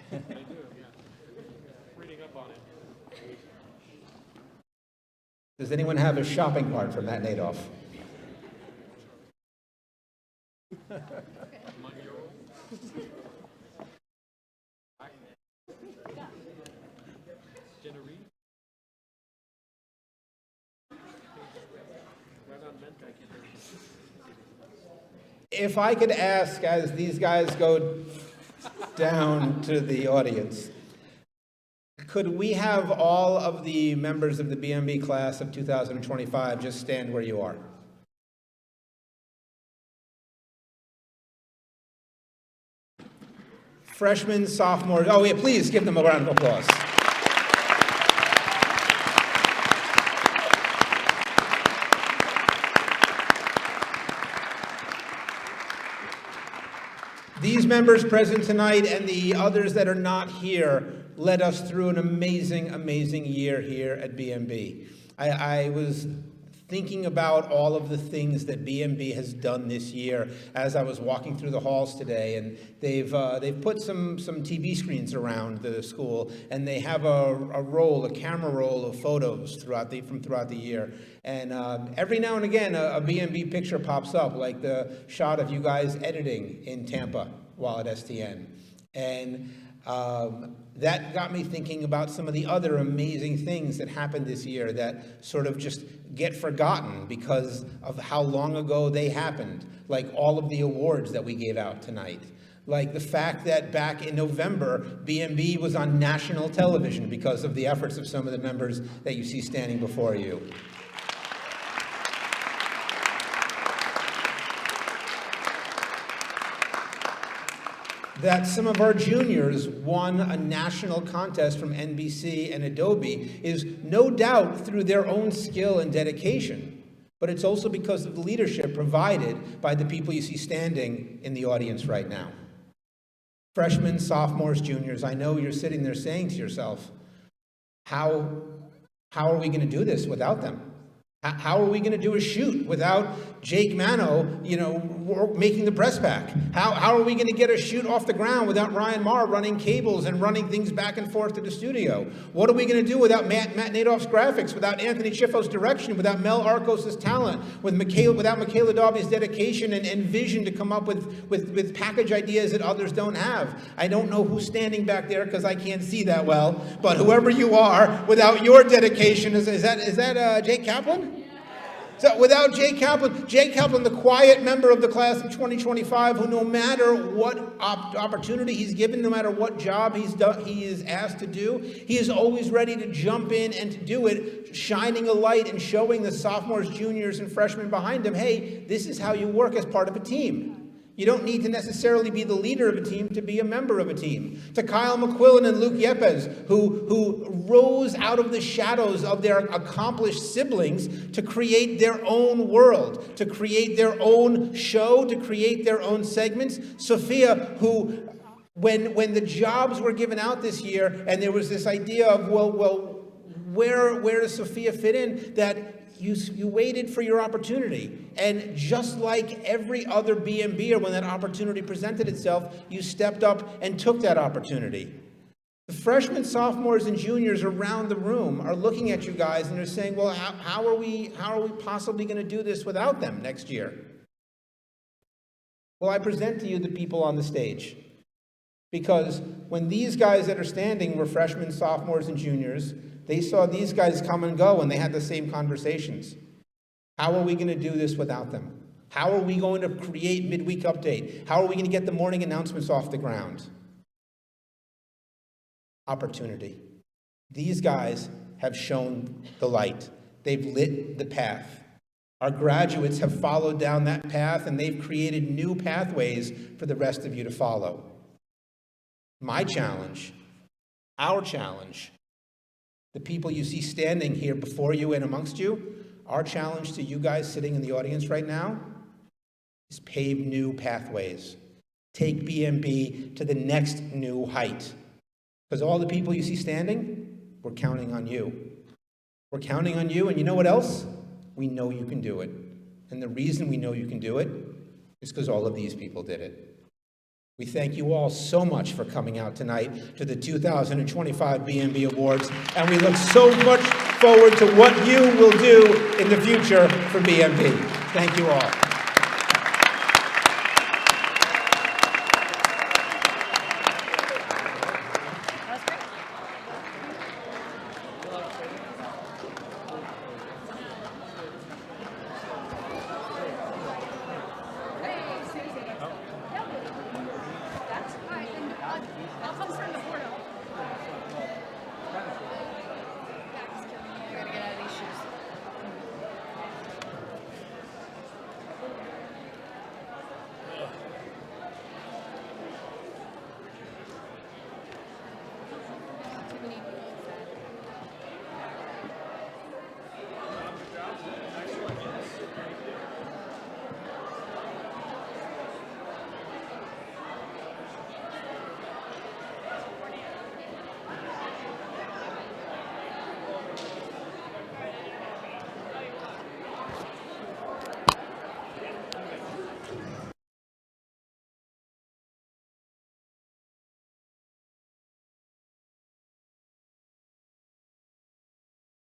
I do, yeah. Reading up on it. Does anyone have a shopping cart for Matt Nadoff? If I could ask, as these guys go down to the audience, could we have all of the members of the BMB class of 2025 just stand where you are? Freshmen, sophomores, oh yeah, please give them a round of applause. These members present tonight and the others that are not here led us through an amazing, amazing year here at BMB. I was thinking about all of the things that BMB has done this year as I was walking through the halls today, and they've put some TV screens around the school, and they have a camera roll of photos from throughout the year. And every now and again, a BMB picture pops up, like the shot of you guys editing in Tampa while at STN. And that got me thinking about some of the other amazing things that happened this year that sort of just get forgotten because of how long ago they happened, like all of the awards that we gave out tonight. Like the fact that back in November, BMB was on national television because of the efforts of some of the members that you see standing before you. That some of our juniors won a national contest from NBC and Adobe is no doubt through their own skill and dedication, but it's also because of the leadership provided by the people you see standing in the audience right now. Freshmen, sophomores, juniors, I know you're sitting there saying to yourself, how are we going to do this without them? How are we going to do a shoot without Jake Mano, making the press pack? How are we going to get a shoot off the ground without Ryan Marr running cables and running things back and forth to the studio? What are we going to do without Matt Nadoff's graphics, without Anthony Schiffo's direction, without Mel Arcos' talent, without Michaela Dauby's dedication and vision to come up with package ideas that others don't have? I don't know who's standing back there because I can't see that well, but whoever you are, without your dedication, is that Jake Kaplan? So without Jake Kaplan, the quiet member of the class of 2025, who no matter what opportunity he's given, no matter what job he is asked to do, he is always ready to jump in and to do it, shining a light and showing the sophomores, juniors, and freshmen behind him, hey, this is how you work as part of a team. You don't need to necessarily be the leader of a team to be a member of a team. To Kyle McQuillan and Luke Yepes, who rose out of the shadows of their accomplished siblings to create their own world, to create their own show, to create their own segments. Sophia, who, when the jobs were given out this year, and there was this idea of, where does Sophia fit in, that you waited for your opportunity. And just like every other BMBer, when that opportunity presented itself, you stepped up and took that opportunity. The freshmen, sophomores, and juniors around the room are looking at you guys and they're saying, well, how are we possibly going to do this without them next year? Well, I present to you the people on the stage. Because when these guys that are standing were freshmen, sophomores, and juniors, they saw these guys come and go, and they had the same conversations. How are we going to do this without them? How are we going to create midweek update? How are we going to get the morning announcements off the ground? Opportunity. These guys have shown the light. They've lit the path. Our graduates have followed down that path, and they've created new pathways for the rest of you to follow. My challenge, our challenge, the people you see standing here before you and amongst you, our challenge to you guys sitting in the audience right now is pave new pathways. Take BMB to the next new height. Because all the people you see standing, we're counting on you. We're counting on you, and you know what else? We know you can do it. And the reason we know you can do it is because all of these people did it. We thank you all so much for coming out tonight to the 2025 BMB Awards, and we look so much forward to what you will do in the future for BMB. Thank you all.